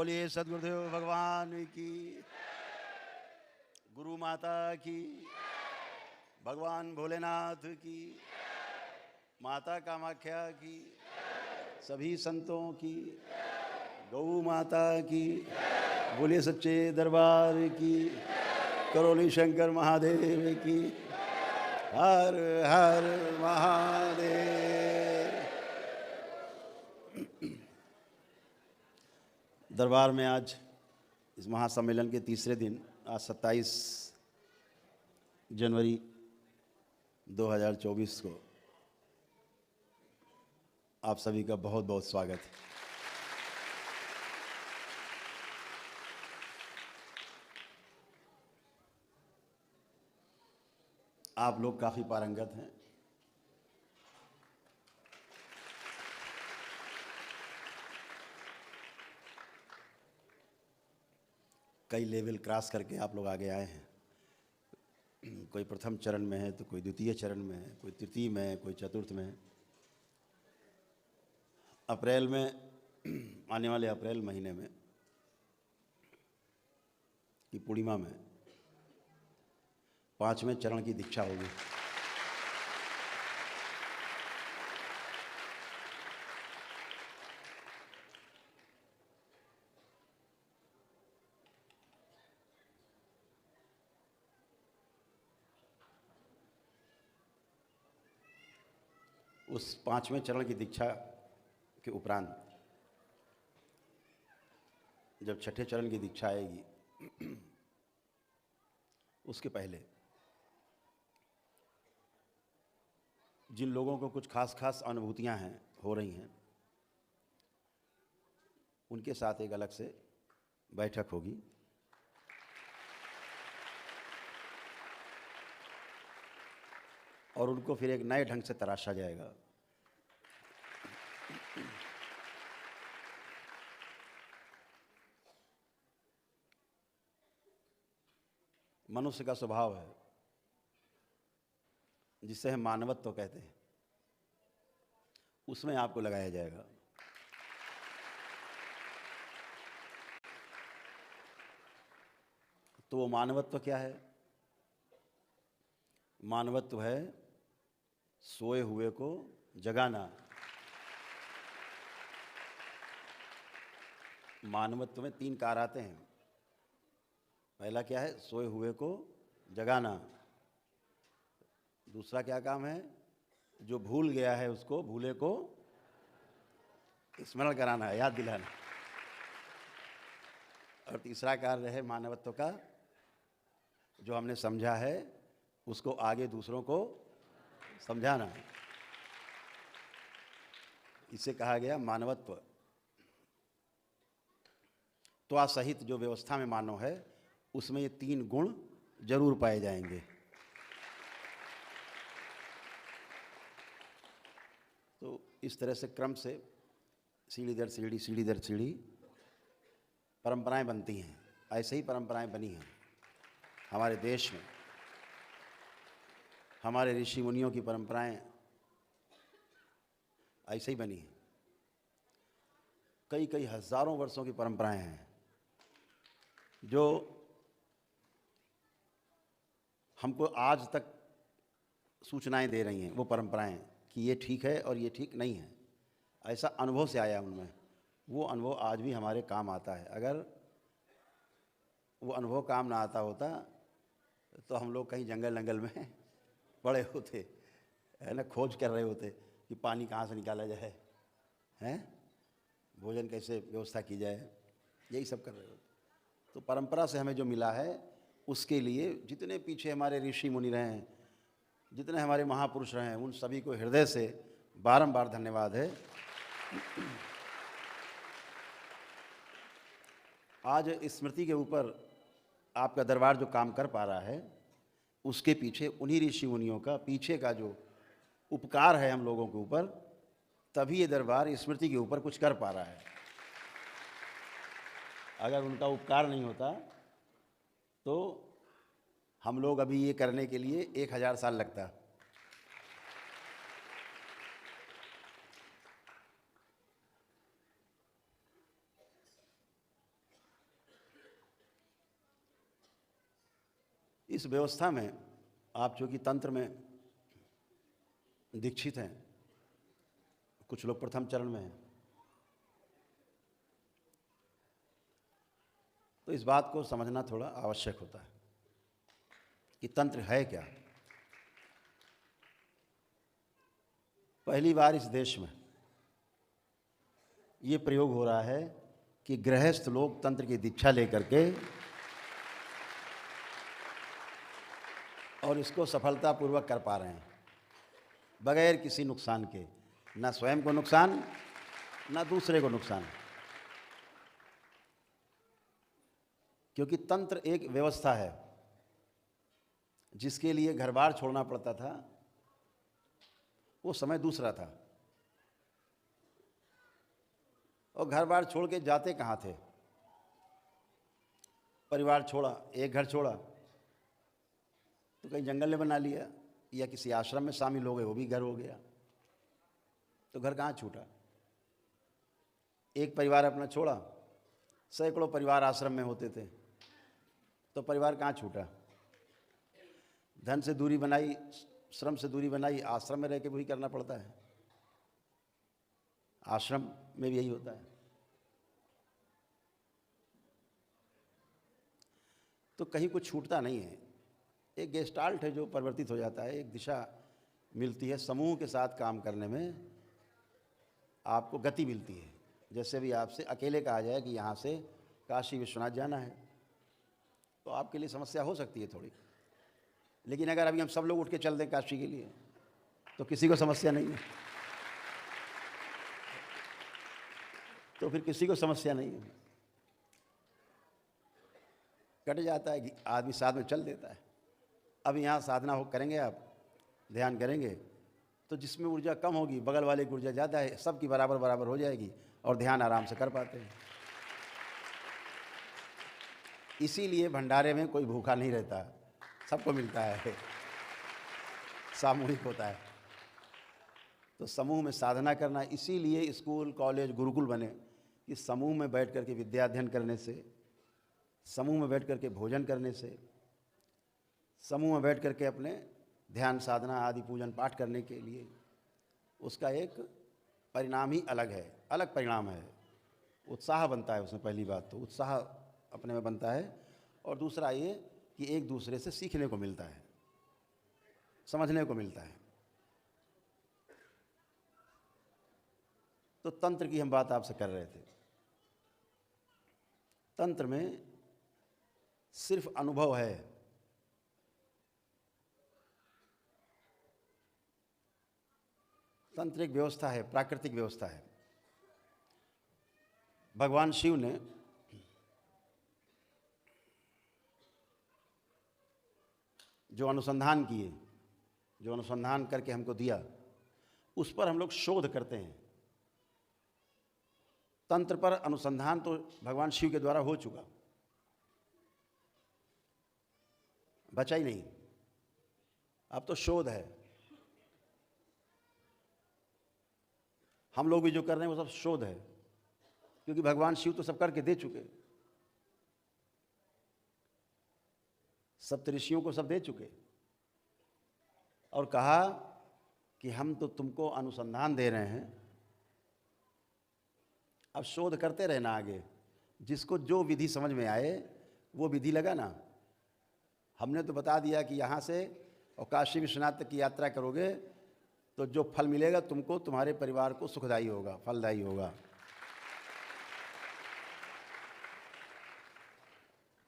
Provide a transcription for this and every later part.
बोलिए सद्गुरुदेव भगवान की, गुरु माता की, भगवान भोलेनाथ की, माता कामाख्या की, सभी संतों की, गौ माता की, बोलिए सच्चे दरबार की, करोली शंकर महादेव की, हर हर महादेव। दरबार में आज इस महासम्मेलन के तीसरे दिन आज 27 जनवरी 2024 को आप सभी का बहुत बहुत स्वागत है। आप लोग काफ़ी पारंगत हैं। कई लेवल क्रॉस करके आप लोग आगे आए हैं। कोई प्रथम चरण में है तो कोई द्वितीय चरण में है, कोई तृतीय में है, कोई चतुर्थ में है। अप्रैल में आने वाले अप्रैल महीने में की पूर्णिमा में 5वें चरण की दीक्षा होगी। उस 5वें चरण की दीक्षा के उपरांत जब छठे चरण की दीक्षा आएगी, उसके पहले जिन लोगों को कुछ खास अनुभूतियां हैं हो रही हैं, उनके साथ एक अलग से बैठक होगी। और उनको फिर एक नए ढंग से तराशा जाएगा। मनुष्य का स्वभाव है जिसे हम मानवत्व कहते हैं, उसमें आपको लगाया जाएगा। तो वो मानवत्व क्या है? मानवत्व है सोए हुए को जगाना। मानवत्व में 3 कार्य आते हैं। पहला क्या है? सोए हुए को जगाना। दूसरा क्या काम है? जो भूल गया है उसको भूले को स्मरण कराना, याद दिलाना। और तीसरा कार्य है मानवत्व का, जो हमने समझा है उसको आगे दूसरों को समझाना। इसे कहा गया मानवत्व। त्वा सहित जो व्यवस्था में मानव है उसमें ये 3 गुण जरूर पाए जाएंगे। तो इस तरह से क्रम से सीढ़ी दर सीढ़ी परंपराएं बनती हैं। ऐसे ही परंपराएं बनी हैं हमारे देश में। हमारे ऋषि मुनियों की परंपराएं ऐसे ही बनी हैं। कई हजारों वर्षों की परंपराएं हैं जो हमको आज तक सूचनाएं दे रही हैं। वो परंपराएं कि ये ठीक है और ये ठीक नहीं है, ऐसा अनुभव से आया उनमें। वो अनुभव आज भी हमारे काम आता है। अगर वो अनुभव काम ना आता होता तो हम लोग कहीं जंगल में पड़े होते, है ना, खोज कर रहे होते कि पानी कहाँ से निकाला जाए, हैं, भोजन कैसे व्यवस्था की जाए, यही सब कर रहे होते। तो परंपरा से हमें जो मिला है उसके लिए जितने पीछे हमारे ऋषि मुनि रहे हैं, जितने हमारे महापुरुष रहे हैं, उन सभी को हृदय से बारंबार धन्यवाद है। आज स्मृति के ऊपर आपका दरबार जो काम कर पा रहा है उसके पीछे उन्हीं ऋषि मुनियों का पीछे का जो उपकार है हम लोगों के ऊपर, तभी ये दरबार स्मृति के ऊपर कुछ कर पा रहा है। अगर उनका उपकार नहीं होता तो हम लोग अभी ये करने के लिए 1000 साल लगता। इस व्यवस्था में आप चूँकि तंत्र में दीक्षित हैं, कुछ लोग प्रथम चरण में हैं, तो इस बात को समझना थोड़ा आवश्यक होता है कि तंत्र है क्या। पहली बार इस देश में ये प्रयोग हो रहा है कि गृहस्थ लोग तंत्र की दीक्षा लेकर के और इसको सफलतापूर्वक कर पा रहे हैं बगैर किसी नुकसान के, ना स्वयं को नुकसान ना दूसरे को नुकसान। क्योंकि तंत्र एक व्यवस्था है जिसके लिए घर बार छोड़ना पड़ता था, वो समय दूसरा था। और घर बार छोड़ के जाते कहाँ थे? परिवार छोड़ा, एक घर छोड़ा तो कहीं जंगल ने बना लिया या किसी आश्रम में शामिल हो गए, वो भी घर हो गया, तो घर कहाँ छूटा? एक परिवार अपना छोड़ा, सैकड़ों परिवार आश्रम में होते थे, तो परिवार कहाँ छूटा? धन से दूरी बनाई, श्रम से दूरी बनाई, आश्रम में रह के वही करना पड़ता है। आश्रम में भी यही होता है। तो कहीं कुछ छूटता नहीं है। एक गेस्टाल्ट है जो परिवर्तित हो जाता है, एक दिशा मिलती है, समूह के साथ काम करने में आपको गति मिलती है। जैसे भी आपसे अकेले कहा जाए कि यहाँ से काशी विश्वनाथ जाना है, तो आपके लिए समस्या हो सकती है थोड़ी, लेकिन अगर अभी हम सब लोग उठ के चल दें काशी के लिए तो किसी को समस्या नहीं है, तो फिर किसी को समस्या नहीं है, कट जाता है कि आदमी साथ में चल देता है। अब यहाँ साधना हो करेंगे, आप ध्यान करेंगे तो जिसमें ऊर्जा कम होगी बगल वाले की ऊर्जा ज़्यादा है, सबकी बराबर बराबर हो जाएगी और ध्यान आराम से कर पाते हैं। इसीलिए भंडारे में कोई भूखा नहीं रहता, सबको मिलता है, सामूहिक होता है। तो समूह में साधना करना, इसीलिए स्कूल कॉलेज गुरुकुल बने कि समूह में बैठ करके विद्या अध्ययन करने से, समूह में बैठ करके भोजन करने से, समूह में बैठ करके अपने ध्यान साधना आदि पूजन पाठ करने के लिए उसका एक परिणाम ही अलग है, अलग परिणाम है। उत्साह बनता है उसमें, पहली बात तो उत्साह अपने में बनता है, और दूसरा ये कि एक दूसरे से सीखने को मिलता है, समझने को मिलता है। तो तंत्र की हम बात आपसे कर रहे थे। तंत्र में सिर्फ अनुभव है, तंत्र एक व्यवस्था है, प्राकृतिक व्यवस्था है। भगवान शिव ने जो अनुसंधान किए, जो अनुसंधान करके हमको दिया, उस पर हम लोग शोध करते हैं। तंत्र पर अनुसंधान तो भगवान शिव के द्वारा हो चुका, बचा ही नहीं, अब तो शोध है। हम लोग भी जो कर रहे हैं वो सब शोध है, क्योंकि भगवान शिव तो सब करके दे चुके, सप्तऋषियों को सब दे चुके, और कहा कि हम तो तुमको अनुसंधान दे रहे हैं, अब शोध करते रहना आगे, जिसको जो विधि समझ में आए वो विधि लगाना। हमने तो बता दिया कि यहाँ से और काशी विश्वनाथ तक की यात्रा करोगे तो जो फल मिलेगा तुमको, तुम्हारे परिवार को सुखदायी होगा, फलदायी होगा।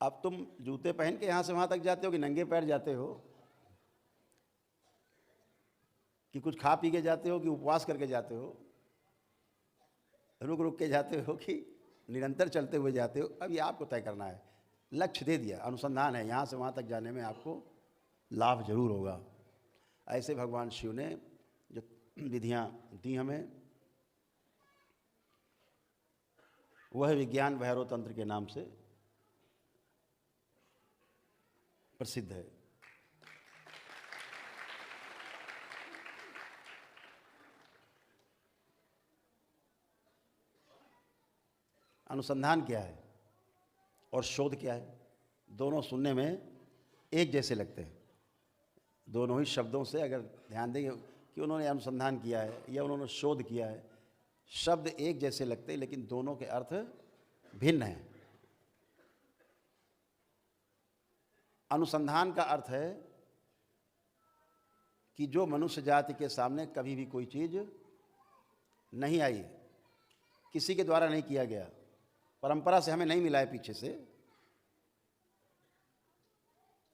अब तुम जूते पहन के यहाँ से वहाँ तक जाते हो कि नंगे पैर जाते हो, कि कुछ खा पी के जाते हो, कि उपवास करके जाते हो, रुक रुक के जाते हो, कि निरंतर चलते हुए जाते हो, अब ये आपको तय करना है। लक्ष्य दे दिया, अनुसंधान है, यहाँ से वहाँ तक जाने में आपको लाभ जरूर होगा। ऐसे भगवान शिव ने जो विधियाँ दी हमें, वह विज्ञान भैरव तंत्र के नाम से प्रसिद्ध है। अनुसंधान क्या है और शोध क्या है, दोनों सुनने में एक जैसे लगते हैं। दोनों ही शब्दों से अगर ध्यान देंगे कि उन्होंने अनुसंधान किया है या उन्होंने शोध किया है, शब्द एक जैसे लगते हैं लेकिन दोनों के अर्थ भिन्न हैं। अनुसंधान का अर्थ है कि जो मनुष्य जाति के सामने कभी भी कोई चीज़ नहीं आई, किसी के द्वारा नहीं किया गया, परंपरा से हमें नहीं मिला है पीछे से,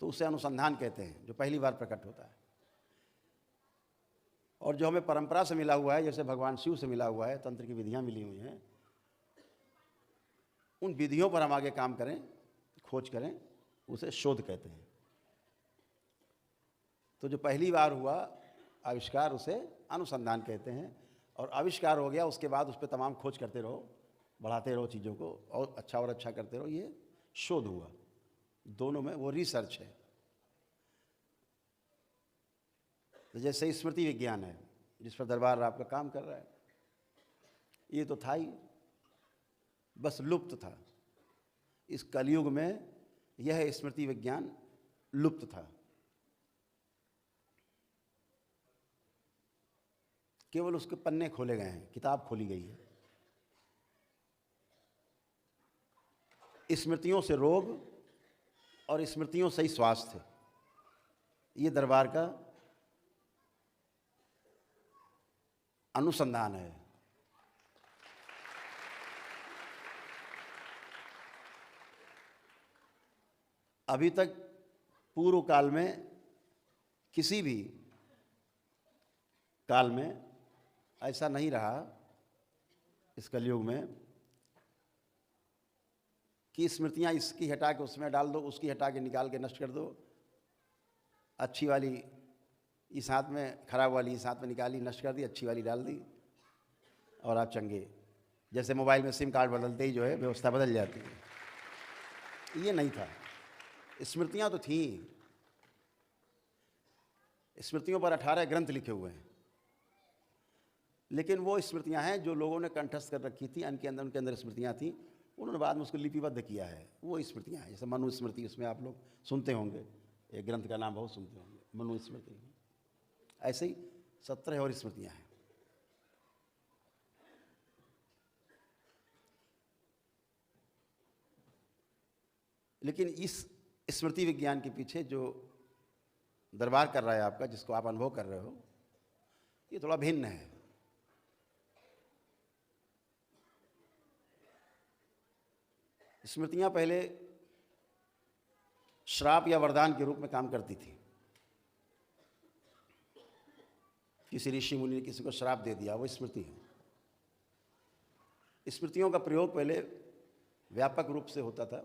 तो उसे अनुसंधान कहते हैं, जो पहली बार प्रकट होता है। और जो हमें परंपरा से मिला हुआ है, जैसे भगवान शिव से मिला हुआ है, तंत्र की विधियां मिली हुई हैं, उन विधियों पर हम आगे काम करें, खोज करें, उसे शोध कहते हैं। तो जो पहली बार हुआ आविष्कार, उसे अनुसंधान कहते हैं। और आविष्कार हो गया, उसके बाद उस पर तमाम खोज करते रहो, बढ़ाते रहो चीज़ों को, और अच्छा करते रहो, ये शोध हुआ। दोनों में वो रिसर्च है। तो जैसे स्मृति विज्ञान है, जिस पर दरबार आपका काम कर रहा है, ये तो था ही, बस लुप्त था। इस कलयुग में यह स्मृति विज्ञान लुप्त था। केवल उसके पन्ने खोले गए हैं, किताब खोली गई है। स्मृतियों से रोग और स्मृतियों से ही स्वास्थ्य, ये दरबार का अनुसंधान है। अभी तक पूर्व काल में, किसी भी काल में ऐसा नहीं रहा इस कलयुग में कि स्मृतियाँ इसकी हटा के उसमें डाल दो, उसकी हटा के निकाल के नष्ट कर दो, अच्छी वाली इस हाथ में, खराब वाली इस हाथ में निकाली, नष्ट कर दी, अच्छी वाली डाल दी और आप चंगे। जैसे मोबाइल में सिम कार्ड बदलते ही जो है व्यवस्था बदल जाती है, ये नहीं था। स्मृतियाँ तो थीं, स्मृतियों पर 18 ग्रंथ लिखे हुए हैं, लेकिन वो स्मृतियाँ हैं जो लोगों ने कंठस्थ कर रखी थी, उनके अंदर स्मृतियाँ थीं, उन्होंने बाद में उसको लिपिबद्ध किया है, वो स्मृतियाँ हैं। जैसे मनु स्मृति, उसमें आप लोग सुनते होंगे, एक ग्रंथ का नाम बहुत सुनते होंगे, मनु स्मृति। ऐसे ही 17 और स्मृतियाँ हैं। लेकिन इस स्मृति विज्ञान के पीछे जो दरबार कर रहा है आपका, जिसको आप अनुभव कर रहे हो, ये थोड़ा भिन्न है। स्मृतियाँ पहले श्राप या वरदान के रूप में काम करती थी। किसी ऋषि मुनि ने किसी को श्राप दे दिया, वो स्मृति है। स्मृतियों का प्रयोग पहले व्यापक रूप से होता था,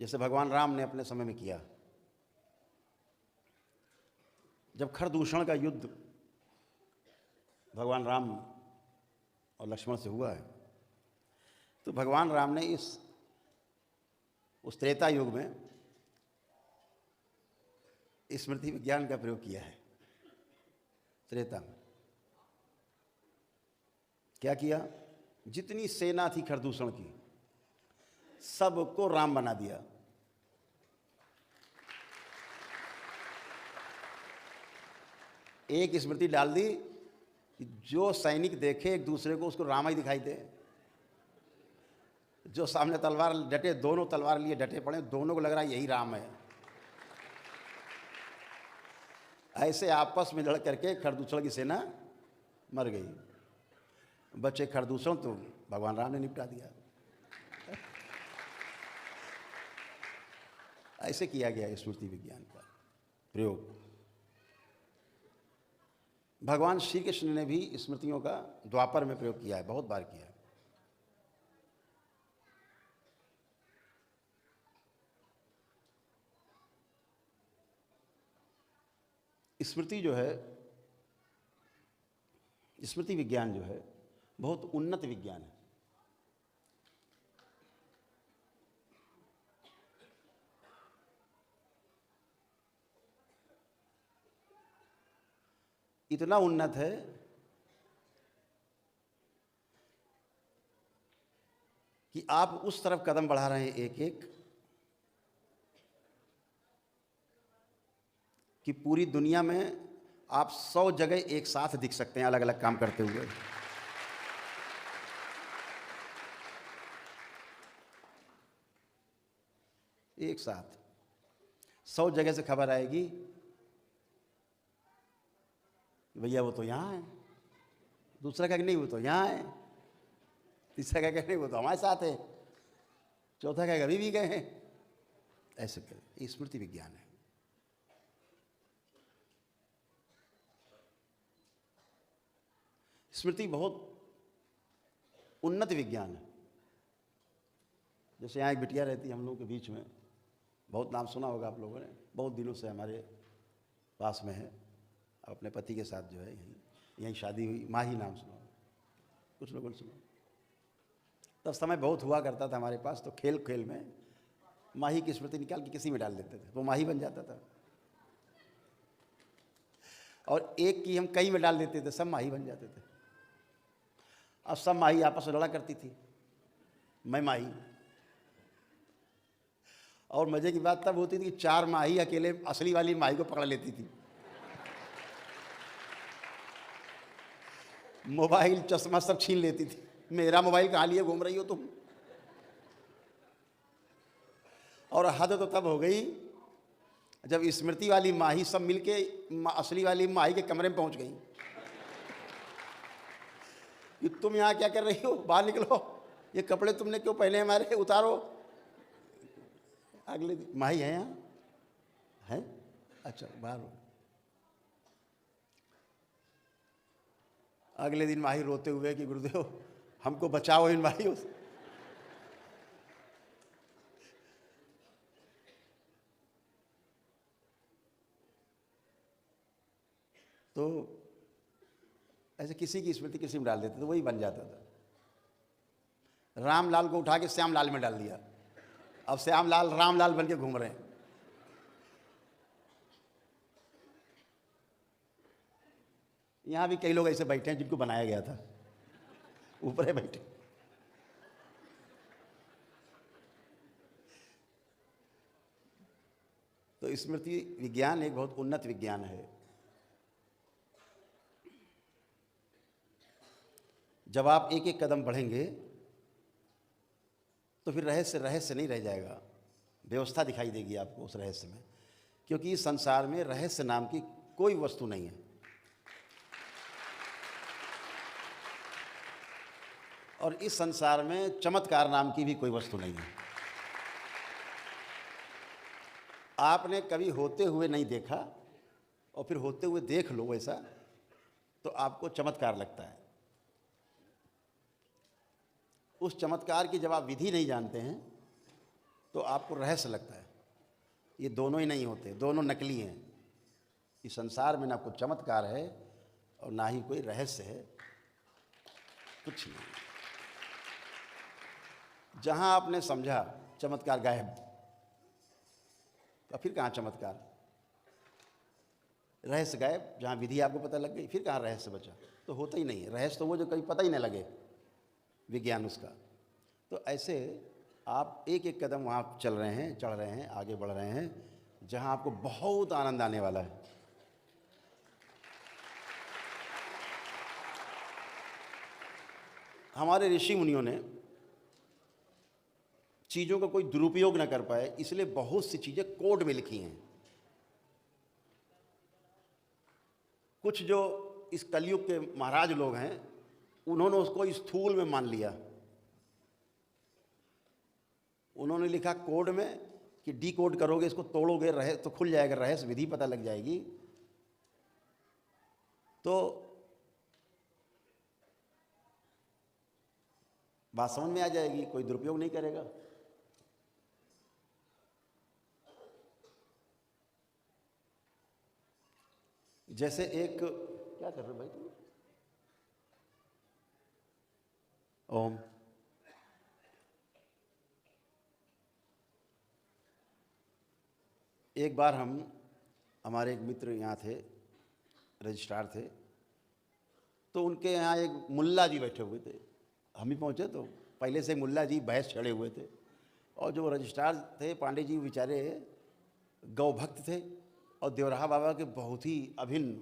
जैसे भगवान राम ने अपने समय में किया। जब खरदूषण का युद्ध भगवान राम और लक्ष्मण से हुआ है, तो भगवान राम ने उस त्रेता युग में स्मृति विज्ञान का प्रयोग किया है। त्रेता में क्या किया? जितनी सेना थी खरदूषण की, सबको राम बना दिया। एक स्मृति डाल दी कि जो सैनिक देखे एक दूसरे को, उसको राम ही दिखाई दे। जो सामने तलवार डटे, दोनों तलवार लिए डटे पड़े, दोनों को लग रहा है यही राम है। ऐसे आपस में लड़ करके खरदूषण की सेना मर गई। बच्चे खरदूषण तो भगवान राम ने निपटा दिया। ऐसे किया गया स्मृति विज्ञान का प्रयोग। भगवान श्री कृष्ण ने भी स्मृतियों का द्वापर में प्रयोग किया है, बहुत बार किया है। स्मृति जो है, स्मृति विज्ञान जो है, बहुत उन्नत विज्ञान है। इतना उन्नत है कि आप उस तरफ कदम बढ़ा रहे हैं एक एक, कि पूरी दुनिया में आप 100 जगह एक साथ दिख सकते हैं अलग अलग काम करते हुए। एक साथ 100 जगह से खबर आएगी, भैया वो तो यहाँ है, दूसरा कहेगा नहीं वो तो यहाँ है, तीसरा कहेगा नहीं वो तो हमारे साथ है, चौथा कहेगा अभी भी गए हैं। ऐसे करें, ये स्मृति विज्ञान है। स्मृति बहुत उन्नत विज्ञान है। जैसे यहाँ एक बिटिया रहती है हम लोगों के बीच में, बहुत नाम सुना होगा आप लोगों ने, बहुत दिनों से हमारे पास में है, अपने पति के साथ जो है यहीं शादी हुई, माही नाम सुना, कुछ लोगों ने सुना। तब समय बहुत हुआ करता था हमारे पास, तो खेल खेल में माही की स्मृति निकाल के किसी में डाल देते थे, वो माही बन जाता था। और एक की हम कई में डाल देते थे, सब माही बन जाते थे। अब सब माही आपस में लड़ा करती थी, मैं माही। और मजे की बात तब होती थी कि 4 माही अकेले असली वाली माही को पकड़ लेती थी। मोबाइल चश्मा सब छीन लेती थी, मेरा मोबाइल कहाँ लिए घूम रही हो तुम। और हद तो तब हो गई जब स्मृति वाली माही सब मिलके असली वाली माही के कमरे में पहुंच गई कि तुम यहाँ क्या कर रही हो, बाहर निकलो, ये कपड़े तुमने क्यों पहने हमारे, उतारो। अगले दिन माही है यहाँ है, अच्छा बाहर हो। अगले दिन माही रोते हुए कि गुरुदेव हमको बचाओ इन माहियों से। तो ऐसे किसी की स्मृति किसी में डाल देते तो वही बन जाता था। रामलाल को उठा के श्यामलाल में डाल दिया, अब श्यामलाल रामलाल बन के घूम रहे हैं। यहां भी कई लोग ऐसे बैठे हैं जिनको बनाया गया था, ऊपर है बैठे। तो स्मृति विज्ञान एक बहुत उन्नत विज्ञान है। जब आप एक एक कदम बढ़ेंगे तो फिर रहस्य रहस्य नहीं रह जाएगा, व्यवस्था दिखाई देगी आपको उस रहस्य में, क्योंकि इस संसार में रहस्य नाम की कोई वस्तु नहीं है। और इस संसार में चमत्कार नाम की भी कोई वस्तु नहीं है। आपने कभी होते हुए नहीं देखा और फिर होते हुए देख लो वैसा, तो आपको चमत्कार लगता है। उस चमत्कार की जब आप विधि नहीं जानते हैं तो आपको रहस्य लगता है। ये दोनों ही नहीं होते, दोनों नकली हैं। इस संसार में ना कोई चमत्कार है और ना ही कोई रहस्य है, कुछ नहीं। जहां आपने समझा चमत्कार गायब, तो फिर कहाँ चमत्कार, रहस्य गायब। जहां विधि आपको पता लग गई फिर कहाँ रहस्य बचा, तो होता ही नहीं है। रहस्य तो वो जो कभी पता ही नहीं लगे, विज्ञान उसका। तो ऐसे आप एक एक कदम वहाँ चल रहे हैं, चढ़ रहे हैं, आगे बढ़ रहे हैं, जहाँ आपको बहुत आनंद आने वाला है। हमारे ऋषि मुनियों ने चीज़ों का कोई दुरुपयोग न कर पाए, इसलिए बहुत सी चीज़ें कोड में लिखी हैं। कुछ जो इस कलयुग के महाराज लोग हैं, उन्होंने उसको स्थूल में मान लिया। उन्होंने लिखा कोड में कि डी कोड करोगे, इसको तोड़ोगे, रहे तो खुल जाएगा, रहस्य विधि पता लग जाएगी। तो बात समझ में आ जाएगी, कोई दुरुपयोग नहीं करेगा। जैसे एक, क्या कर रहे हो भाई तुम? ओम। एक बार हमारे एक मित्र यहाँ थे, रजिस्ट्रार थे, तो उनके यहाँ एक मुल्ला जी बैठे हुए थे। हम ही पहुँचे तो पहले से मुल्ला जी बहस चढ़े हुए थे, और जो रजिस्ट्रार थे पांडे जी बेचारे गौ भक्त थे, और देवराहा बाबा के बहुत ही अभिन्न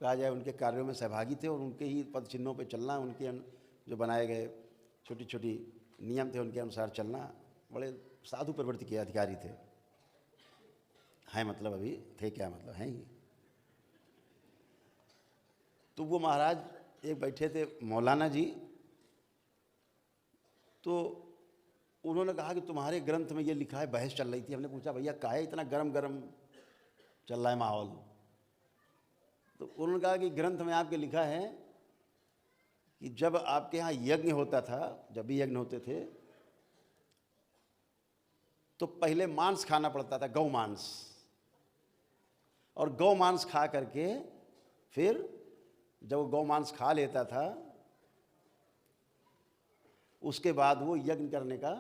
कहा जाए उनके कार्यों में सहभागी थे और उनके ही पद चिन्हों पे चलना, उनके जो बनाए गए छोटी छोटी नियम थे उनके अनुसार चलना, बड़े साधु प्रवृत्ति के अधिकारी थे। हैं मतलब अभी थे क्या, मतलब हैं ही। तो वो महाराज एक बैठे थे मौलाना जी, तो उन्होंने कहा कि तुम्हारे ग्रंथ में ये लिखा है, बहस चल रही थी। हमने पूछा भैया काहे इतना गरम गरम चल रहा है माहौल? तो उन्होंने कहा कि ग्रंथ में आपके लिखा है कि जब आपके यहाँ यज्ञ होता था, जब भी यज्ञ होते थे तो पहले मांस खाना पड़ता था, गौ मांस, और गौ मांस खा करके फिर जब वो गौ मांस खा लेता था उसके बाद वो यज्ञ करने का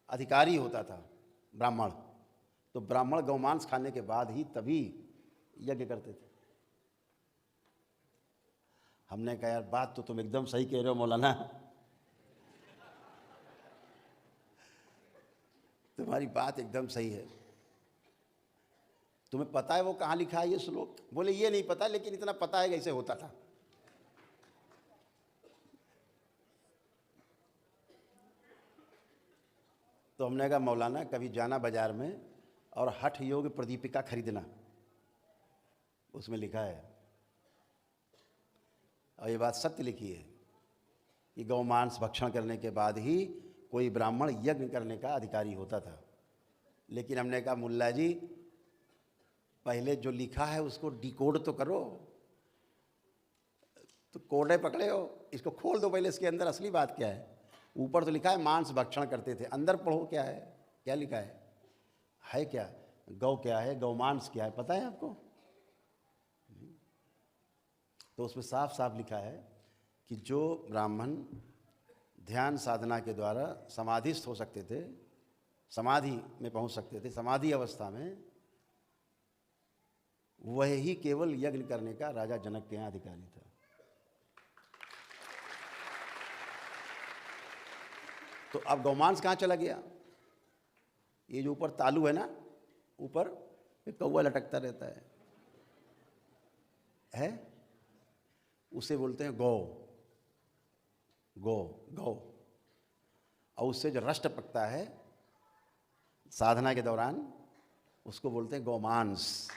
अधिकारी होता था ब्राह्मण। तो ब्राह्मण गौ मांस खाने के बाद ही तभी यज्ञ करते थे। हमने कहा यार बात तो तुम एकदम सही कह रहे हो मौलाना, तुम्हारी बात एकदम सही है। तुम्हें पता है वो कहाँ लिखा है ये श्लोक? बोले ये नहीं पता, लेकिन इतना पता है कि ऐसे होता था। तो हमने कहा मौलाना कभी जाना बाजार में और हठ योग प्रदीपिका खरीदना, उसमें लिखा है, और ये बात सत्य लिखी है कि गौ मांस भक्षण करने के बाद ही कोई ब्राह्मण यज्ञ करने का अधिकारी होता था। लेकिन हमने कहा मुल्ला जी पहले जो लिखा है उसको डिकोड तो करो, तो कोडे पकड़े हो, इसको खोल दो पहले, इसके अंदर असली बात क्या है। ऊपर तो लिखा है मांस भक्षण करते थे, अंदर पढ़ो क्या है, क्या लिखा है क्या, गौ क्या है, गौ मांस क्या है, पता है आपको? तो उसमें साफ साफ लिखा है कि जो ब्राह्मण ध्यान साधना के द्वारा समाधिस्थ हो सकते थे, समाधि में पहुंच सकते थे, समाधि अवस्था में, वह ही केवल यज्ञ करने का राजा जनक के यहाँ अधिकारी था। तो अब गौमांस कहाँ चला गया? ये जो ऊपर तालू है ना, ऊपर कौवा लटकता रहता है, उसे बोलते हैं गौ, गौ गौ। और उससे जो रष्ट पकता है साधना के दौरान उसको बोलते हैं गौमांस।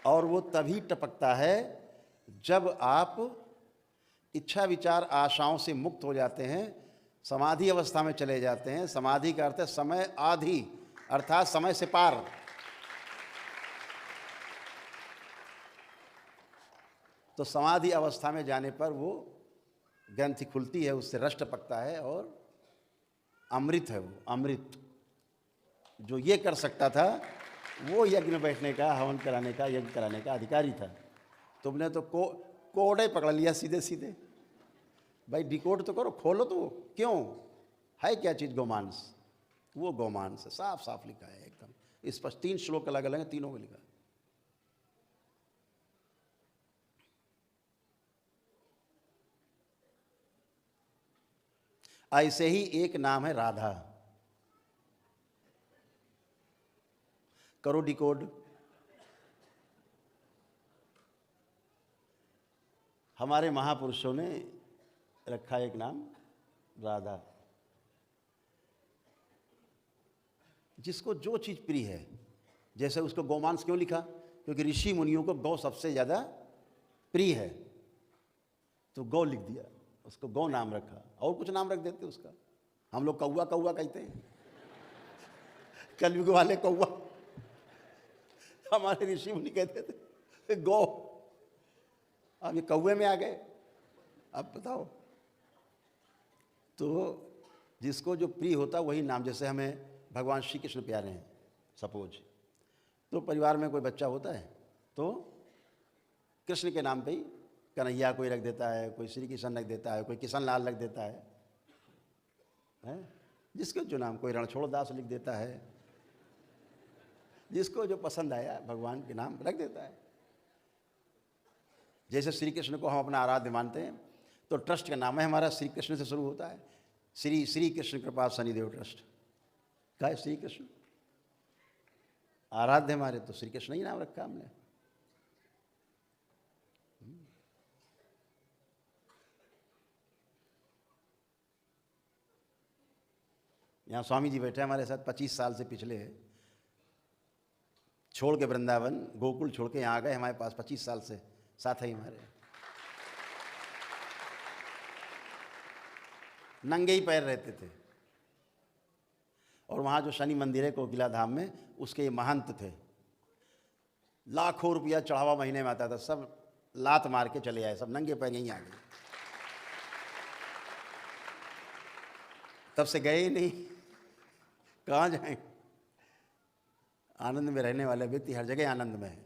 और वो तभी टपकता है जब आप इच्छा विचार आशाओं से मुक्त हो जाते हैं, समाधि अवस्था में चले जाते हैं। समाधि का अर्थ है समय आधि, अर्थात समय से पार। तो समाधि अवस्था में जाने पर वो ग्रंथि खुलती है, उससे रष्ट पकता है और अमृत है वो, अमृत। जो ये कर सकता था वो यज्ञ में बैठने का, हवन कराने का, यज्ञ कराने का अधिकारी था। तुमने तो कोड ही पकड़ लिया सीधे सीधे। भाई डिकोड तो करो, खोलो तो। क्यों है क्या चीज़? गौमांस। वो गौमांस है, साफ साफ लिखा है एकदम इस पर। 3 श्लोक अलग अलग हैं, तीनों में लिखा है। ऐसे ही एक नाम है राधा। करो डिकोड। हमारे महापुरुषों ने रखा एक नाम राधा। जिसको जो चीज़ प्रिय है, जैसे उसको गौमांस क्यों लिखा? क्योंकि ऋषि मुनियों को गौ सबसे ज़्यादा प्रिय है, तो गौ लिख दिया, उसको गौ नाम रखा। और कुछ नाम रख देते उसका। हम लोग कौवा कौवा कहते हैं, कलयुग वाले कौवा। हमारे ऋषि मुनि कहते थे गौ। अब ये कौवे में आ गए। अब बताओ, तो जिसको जो प्रिय होता वही नाम। जैसे हमें भगवान श्री कृष्ण प्यारे हैं सपोज, तो परिवार में कोई बच्चा होता है तो कृष्ण के नाम पे ही कन्हैया कोई रख देता है, कोई श्री कृष्ण रख देता है, कोई किशन लाल रख देता है? जिसको जो नाम, कोई रणछोड़ दास लिख देता है, जिसको जो पसंद आया भगवान के नाम रख देता है। जैसे श्री कृष्ण को हम अपना आराध्य मानते हैं, तो ट्रस्ट का नाम है हमारा श्री कृष्ण से शुरू होता है। श्री श्री कृष्ण कृपा शनिदेव ट्रस्ट का है। श्री कृष्ण आराध्य हमारे, तो श्री कृष्ण ही नाम रखा हमने। यहाँ स्वामी जी बैठे हमारे साथ 25 साल से, पिछले छोड़ के वृंदावन गोकुल छोड़ के यहाँ आ गए हमारे पास, 25 साल से साथ ही हमारे। नंगे ही पैर रहते थे। और वहाँ जो शनि मंदिर है कोकिला धाम में, उसके ये महंत थे। लाखों रुपया चढ़ावा महीने में आता था, सब लात मार के चले आए, सब नंगे पैर यहीं आ गए। तब से गए ही नहीं, कहाँ जाएं। आनंद में रहने वाले व्यक्ति हर जगह आनंद में है।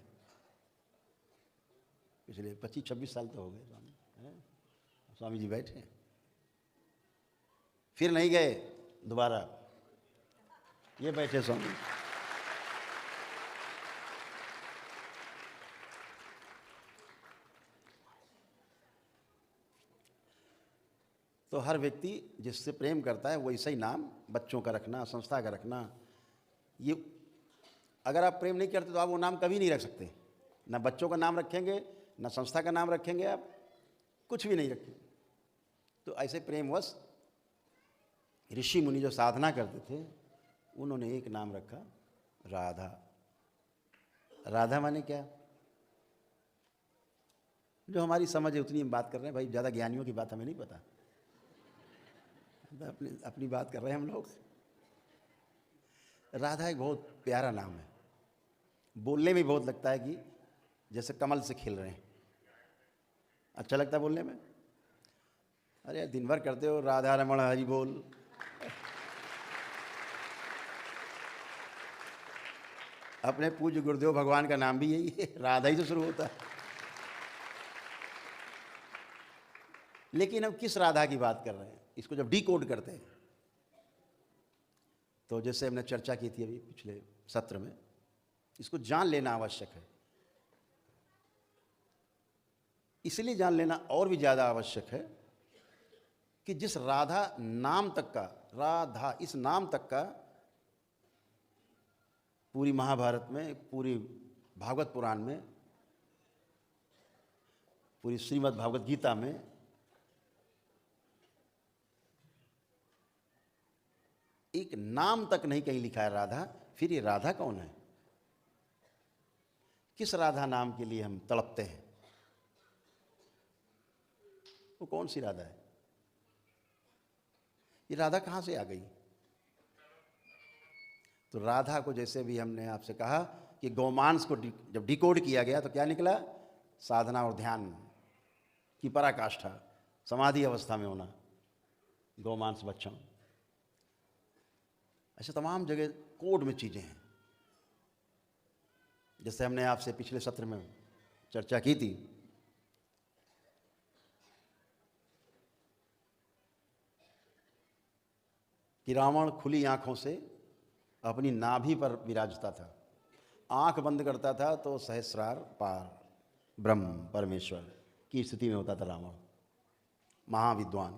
पिछले 25-26 साल तो हो गए स्वामी जी बैठे, फिर नहीं गए दोबारा, ये बैठे स्वामी। तो हर व्यक्ति जिससे प्रेम करता है वैसा ही नाम बच्चों का रखना, संस्था का रखना। ये अगर आप प्रेम नहीं करते तो आप वो नाम कभी नहीं रख सकते। ना बच्चों का नाम रखेंगे, ना संस्था का नाम रखेंगे, आप कुछ भी नहीं रखेंगे। तो ऐसे प्रेमवश ऋषि मुनि जो साधना करते थे, उन्होंने एक नाम रखा, राधा। राधा माने क्या, जो हमारी समझ है उतनी हम बात कर रहे हैं भाई, ज़्यादा ज्ञानियों की बात हमें नहीं पता, अपनी बात कर रहे हैं हम लोग। राधा एक बहुत प्यारा नाम है, बोलने में बहुत लगता है कि जैसे कमल से खिल रहे हैं। अच्छा लगता है बोलने में। अरे यार दिन भर करते हो राधा रमण हरि बोल, अपने पूज्य गुरुदेव भगवान का नाम भी यही है, राधा ही से शुरू होता है। लेकिन हम किस राधा की बात कर रहे हैं, इसको जब डिकोड करते हैं तो जैसे हमने चर्चा की थी अभी पिछले सत्र में, इसको जान लेना आवश्यक है। इसलिए जान लेना और भी ज़्यादा आवश्यक है कि जिस राधा नाम तक का, राधा इस नाम तक का पूरी महाभारत में, पूरी भागवत पुराण में, पूरी श्रीमद् भागवत गीता में एक नाम तक नहीं कहीं लिखा है राधा। फिर ये राधा कौन है, किस राधा नाम के लिए हम तड़पते हैं, वो कौन सी राधा है, ये राधा कहाँ से आ गई। तो राधा को जैसे भी हमने आपसे कहा कि गौमांस को जब डिकोड किया गया तो क्या निकला, साधना और ध्यान की पराकाष्ठा, समाधि अवस्था में होना, गौमांस बच्चों। ऐसे तमाम जगह कोड में चीज़ें हैं। जैसे हमने आपसे पिछले सत्र में चर्चा की थी कि रावण खुली आंखों से अपनी नाभि पर विराजता था, आंख बंद करता था तो सहस्रार पार ब्रह्म परमेश्वर की स्थिति में होता था रावण, महाविद्वान।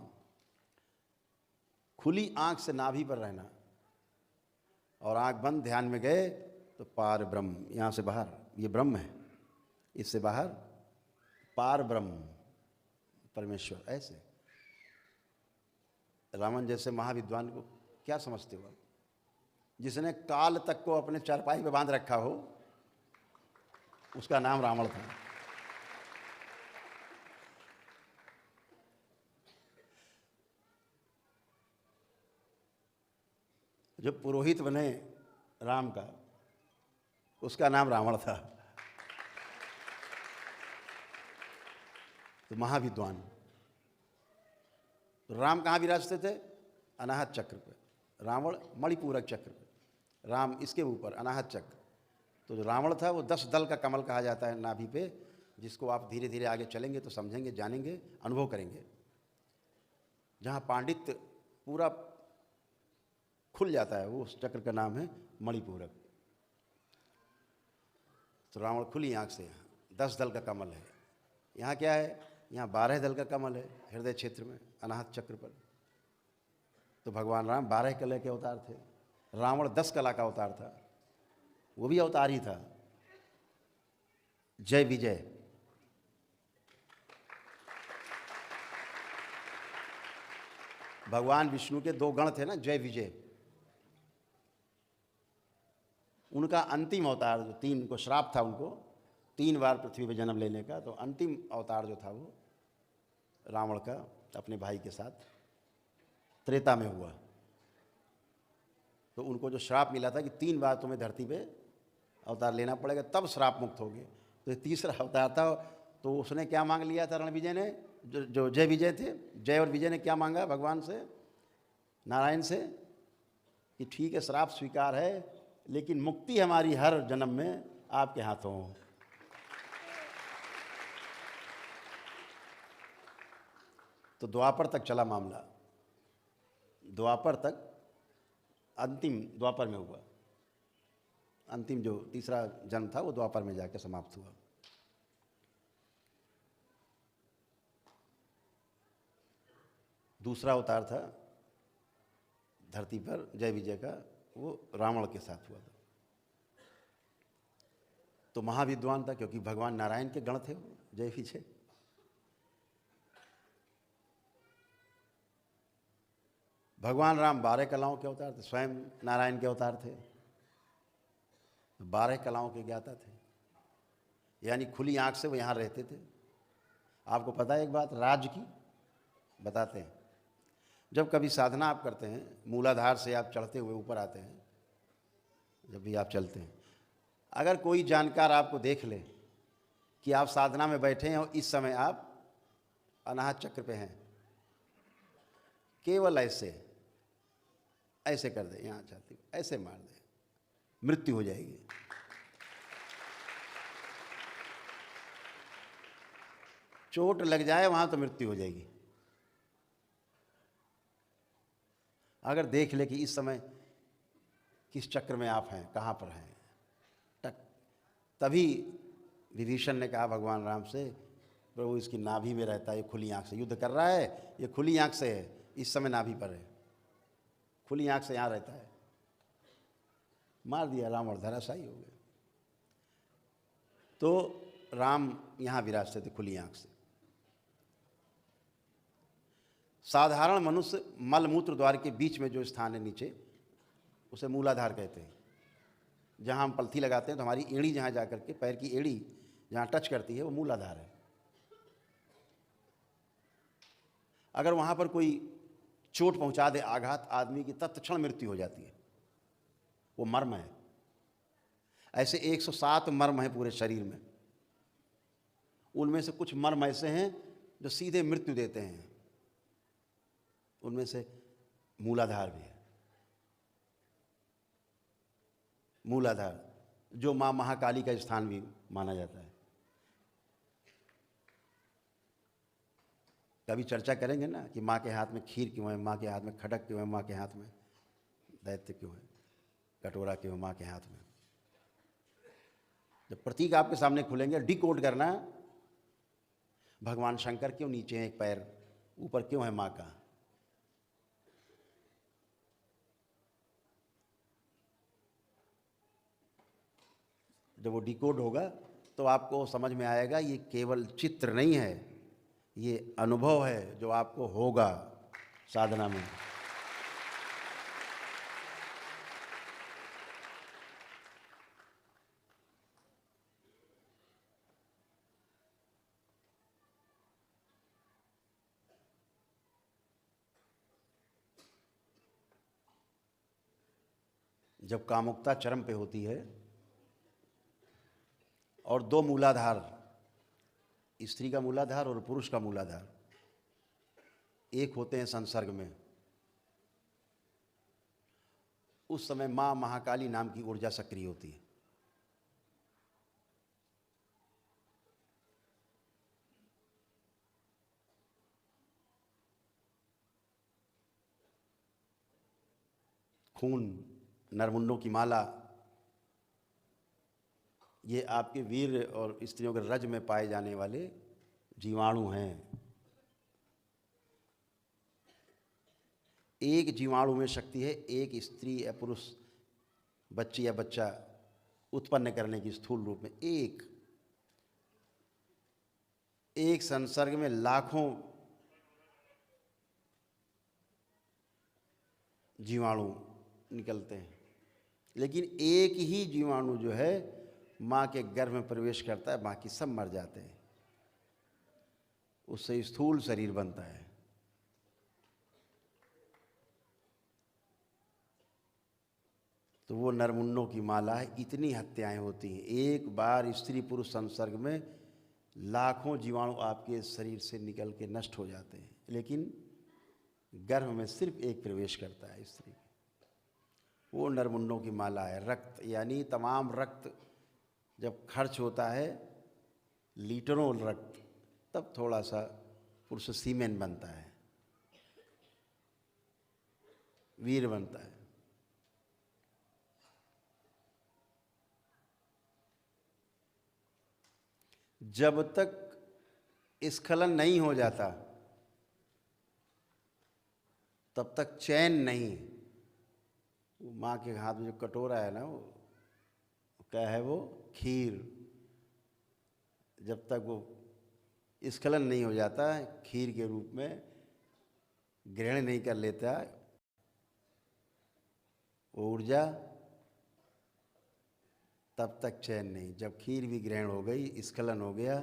खुली आंख से नाभि पर रहना और आंख बंद ध्यान में गए तो पार ब्रह्म, यहाँ से बाहर ये ब्रह्म है, इससे बाहर पार ब्रह्म परमेश्वर। ऐसे रावण जैसे महाविद्वान को क्या समझते हो, जिसने काल तक को अपने चारपाई पे बांध रखा हो, उसका नाम रावण था। जो पुरोहित बने राम का, उसका नाम रावण था। तो महाविद्वान। तो राम कहाँ विराजते थे, अनाहत चक्र पे, रावण मणिपूरक चक्र पे, राम इसके ऊपर अनाहत चक्र। तो जो रावण था वो 10 दल का कमल कहा जाता है नाभि पे, जिसको आप धीरे धीरे आगे चलेंगे तो समझेंगे, जानेंगे, अनुभव करेंगे। जहाँ पांडित्य पूरा खुल जाता है वो उस चक्र का नाम है मणिपूरक। तो रावण खुली आंख से, यहाँ 10 दल का कमल है। यहाँ क्या है, यहाँ 12 दल का कमल है हृदय क्षेत्र में, अनाहत चक्र पर। तो भगवान राम 12 कला के अवतार थे, रावण 10 कला का अवतार था, वो भी अवतार ही था। जय विजय। भगवान विष्णु के 2 गण थे ना, जय विजय। उनका अंतिम अवतार जो 3 को श्राप था, उनको 3 बार पृथ्वी पर जन्म लेने का, तो अंतिम अवतार जो था वो रावण का अपने भाई के साथ त्रेता में हुआ। तो उनको जो श्राप मिला था कि 3 बार तुम्हें धरती पे अवतार लेना पड़ेगा तब श्राप मुक्त होगे, तो ये तीसरा अवतार था। तो उसने क्या मांग लिया था रणविजय ने, जो जय विजय थे, जय और विजय ने क्या मांगा भगवान से, नारायण से, कि ठीक है श्राप स्वीकार है, लेकिन मुक्ति हमारी हर जन्म में आपके हाथों हो। तो द्वापर तक चला मामला, द्वापर तक, अंतिम द्वापर में हुआ। अंतिम जो तीसरा जन्म था वो द्वापर में जाकर समाप्त हुआ। दूसरा अवतार था धरती पर जय विजय का, वो रावण के साथ हुआ था। तो महाविद्वान था, क्योंकि भगवान नारायण के गण थे वो जय विजय। भगवान राम 12 कलाओं के अवतार थे, स्वयं नारायण के अवतार थे, 12 कलाओं के ज्ञाता थे, यानी खुली आंख से वो यहाँ रहते थे। आपको पता है एक बात राज की, बताते हैं। जब कभी साधना आप करते हैं, मूलाधार से आप चढ़ते हुए ऊपर आते हैं, जब भी आप चलते हैं, अगर कोई जानकार आपको देख ले कि आप साधना में बैठे हैं और इस समय आप अनाहत चक्र पे हैं, केवल ऐसे ऐसे कर दे, यहाँ चाहती हूँ ऐसे मार दे, मृत्यु हो जाएगी। चोट लग जाए वहाँ तो मृत्यु हो जाएगी। अगर देख ले कि इस समय किस चक्र में आप हैं, कहाँ पर हैं, टक, तभी विभीषण ने कहा भगवान राम से, प्रभु इसकी नाभि में रहता है, ये खुली आंख से युद्ध कर रहा है, ये खुली आंख से है, इस समय नाभि पर है, खुली आंख से यहाँ रहता है। मार दिया, रावण धराशायी हो गया। तो राम यहाँ विराजते थे खुली आंख से। साधारण मनुष्य मल मूत्र द्वार के बीच में जो स्थान है नीचे, उसे मूलाधार कहते हैं। जहाँ हम पलथी लगाते हैं तो हमारी एड़ी जहाँ जाकर के, पैर की एड़ी जहाँ टच करती है, वो मूलाधार है। अगर वहाँ पर कोई चोट पहुँचा दे, आघात, आदमी की तत्क्षण मृत्यु हो जाती है, वो मर्म है। ऐसे 107 मर्म हैं पूरे शरीर में, उनमें से कुछ मर्म ऐसे हैं जो सीधे मृत्यु देते हैं, उनमें से मूलाधार भी है। मूलाधार जो माँ महाकाली का स्थान भी माना जाता है। कभी चर्चा करेंगे ना कि माँ के हाथ में खीर क्यों है, माँ के हाथ में खटक क्यों है, माँ के हाथ में दैत्य क्यों है, कटोरा क्यों है माँ के हाथ में। जब प्रतीक आपके सामने खुलेंगे, डिकोड करना, भगवान शंकर क्यों नीचे हैं, एक पैर ऊपर क्यों है माँ का। जब वो डिकोड होगा तो आपको समझ में आएगा ये केवल चित्र नहीं है, ये अनुभव है जो आपको होगा साधना में। जब कामुकता चरम पे होती है और 2 मूलाधार, स्त्री का मूलाधार और पुरुष का मूलाधार एक होते हैं संसर्ग में, उस समय माँ महाकाली नाम की ऊर्जा सक्रिय होती है। खून, नरमुंडों की माला, ये आपके वीर और स्त्रियों के रज में पाए जाने वाले जीवाणु हैं। एक जीवाणु में शक्ति है एक स्त्री या पुरुष बच्ची या बच्चा उत्पन्न करने की स्थूल रूप में। एक संसर्ग में लाखों जीवाणु निकलते हैं, लेकिन एक ही जीवाणु जो है माँ के गर्भ में प्रवेश करता है, बाकी सब मर जाते हैं। उससे स्थूल शरीर बनता है। तो वो नरमुन्नों की माला है। इतनी हत्याएं होती हैं एक बार स्त्री पुरुष संसर्ग में, लाखों जीवाणु आपके शरीर से निकल के नष्ट हो जाते हैं, लेकिन गर्भ में सिर्फ एक प्रवेश करता है स्त्री। वो नरमुन्नों की माला है। रक्त यानी तमाम रक्त जब खर्च होता है, लीटरों रक्त, तब थोड़ा सा पुरुष सीमेन बनता है, वीर बनता है। जब तक स्खलन नहीं हो जाता तब तक चैन नहीं। वो माँ के हाथ में जो कटोरा है ना, वो क्या है, वो खीर। जब तक वो स्खलन नहीं हो जाता खीर के रूप में ग्रहण नहीं कर लेता वो ऊर्जा, तब तक चैन नहीं। जब खीर भी ग्रहण हो गई, स्खलन हो गया,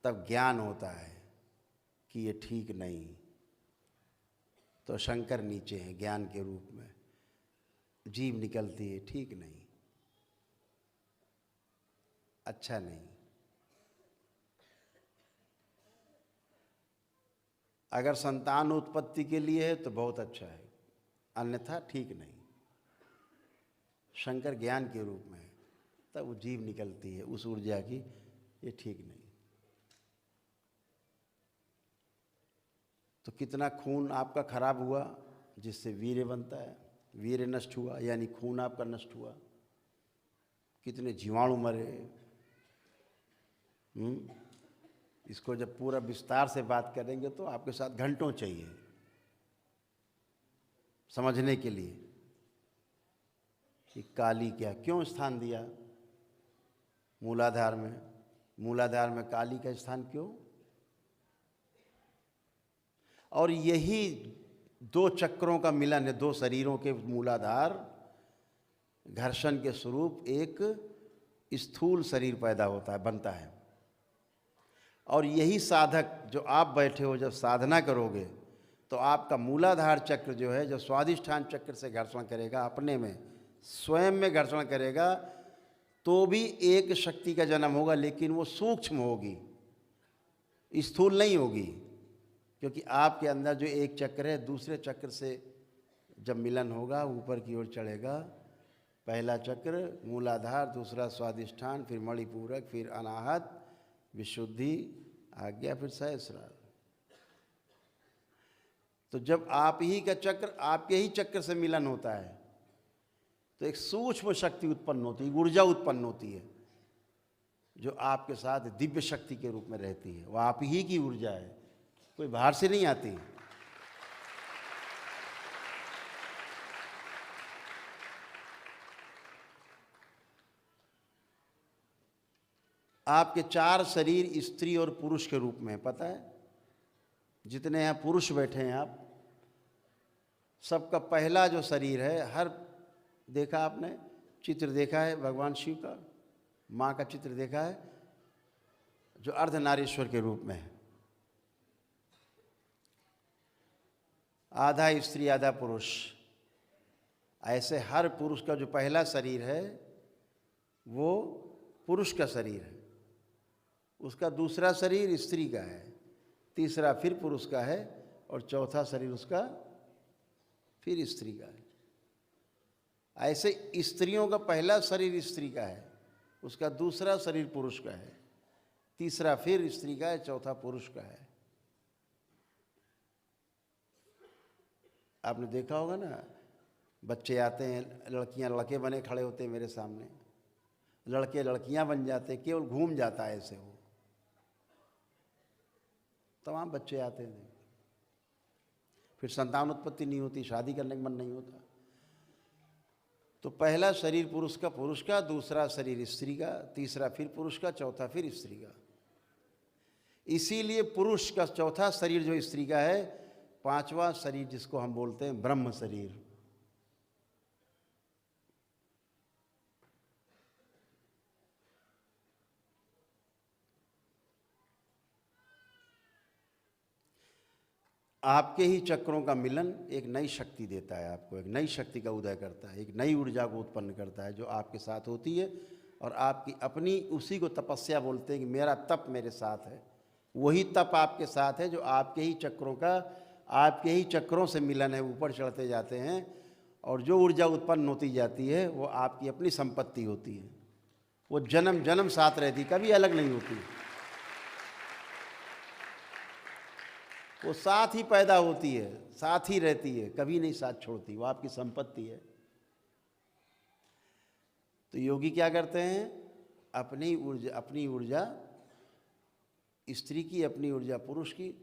तब ज्ञान होता है कि ये ठीक नहीं। तो शंकर नीचे हैं ज्ञान के रूप में, जीव निकलती है ठीक नहीं, अच्छा नहीं। अगर संतान उत्पत्ति के लिए है तो बहुत अच्छा है, अन्यथा ठीक नहीं। शंकर ज्ञान के रूप में है, तब वो जीव निकलती है उस ऊर्जा की, ये ठीक नहीं। तो कितना खून आपका खराब हुआ जिससे वीर्य बनता है, वीर्य नष्ट हुआ यानी खून आपका नष्ट हुआ। कितने जीवाणु मरे। इसको जब पूरा विस्तार से बात करेंगे तो आपके साथ घंटों चाहिए समझने के लिए कि काली क्या क्यों स्थान दिया मूलाधार में। मूलाधार में काली का स्थान क्यों? और यही दो चक्रों का मिलन है, दो शरीरों के मूलाधार घर्षण के स्वरूप एक स्थूल शरीर पैदा होता है, बनता है। और यही साधक जो आप बैठे हो, जब साधना करोगे तो आपका मूलाधार चक्र जो है, जो स्वादिष्ठान चक्र से घर्षण करेगा, अपने में स्वयं में घर्षण करेगा, तो भी एक शक्ति का जन्म होगा, लेकिन वो सूक्ष्म होगी, स्थूल नहीं होगी। क्योंकि आपके अंदर जो एक चक्र है दूसरे चक्र से जब मिलन होगा ऊपर की ओर चढ़ेगा। पहला चक्र मूलाधार, दूसरा स्वादिष्ठान, फिर मणिपूरक, फिर अनाहत, विशुद्धि, आज्ञा, फिर सहस्रार। तो जब आप ही का चक्र, आपके ही चक्र से मिलन होता है तो एक सूक्ष्म शक्ति उत्पन्न होती है, ऊर्जा उत्पन्न होती है, जो आपके साथ दिव्य शक्ति के रूप में रहती है। वह आप ही की ऊर्जा है, कोई बाहर से नहीं आती। आपके 4 शरीर स्त्री और पुरुष के रूप में, पता है? जितने यहाँ पुरुष बैठे हैं आप सबका पहला जो शरीर है, हर देखा आपने चित्र देखा है भगवान शिव का, माँ का चित्र देखा है जो अर्धनारीश्वर के रूप में है, आधा स्त्री आधा पुरुष। ऐसे हर पुरुष का जो पहला शरीर है वो पुरुष का शरीर है, उसका दूसरा शरीर स्त्री का है, तीसरा फिर पुरुष का है, और चौथा शरीर उसका फिर स्त्री का है। ऐसे स्त्रियों का पहला शरीर स्त्री का है, उसका दूसरा शरीर पुरुष का है, तीसरा फिर स्त्री का है, चौथा पुरुष का है। आपने देखा होगा ना, बच्चे आते हैं, लड़कियां लड़के बने खड़े होते हैं मेरे सामने, लड़के लड़कियां बन जाते हैं, केवल घूम जाता है ऐसे, वो तमाम बच्चे आते हैं। फिर संतान उत्पत्ति नहीं होती, शादी करने का मन नहीं होता। तो पहला शरीर पुरुष का, दूसरा शरीर स्त्री का, तीसरा फिर पुरुष का, चौथा फिर स्त्री का। इसीलिए पुरुष का चौथा शरीर जो स्त्री का है, पांचवा शरीर जिसको हम बोलते हैं ब्रह्म शरीर। आपके ही चक्रों का मिलन एक नई शक्ति देता है आपको, एक नई शक्ति का उदय करता है, एक नई ऊर्जा को उत्पन्न करता है जो आपके साथ होती है। और आपकी अपनी, उसी को तपस्या बोलते हैं कि मेरा तप मेरे साथ है। वही तप आपके साथ है जो आपके ही चक्रों का, आपके ही चक्रों से मिलन है, ऊपर चढ़ते जाते हैं। और जो ऊर्जा उत्पन्न होती जाती है वो आपकी अपनी संपत्ति होती है, वो जन्म जन्म साथ रहती, कभी अलग नहीं होती। वो साथ ही पैदा होती है, साथ ही रहती है, कभी नहीं साथ छोड़ती, वो आपकी संपत्ति है। तो योगी क्या करते हैं, अपनी ऊर्जा स्त्री की, अपनी ऊर्जा पुरुष की,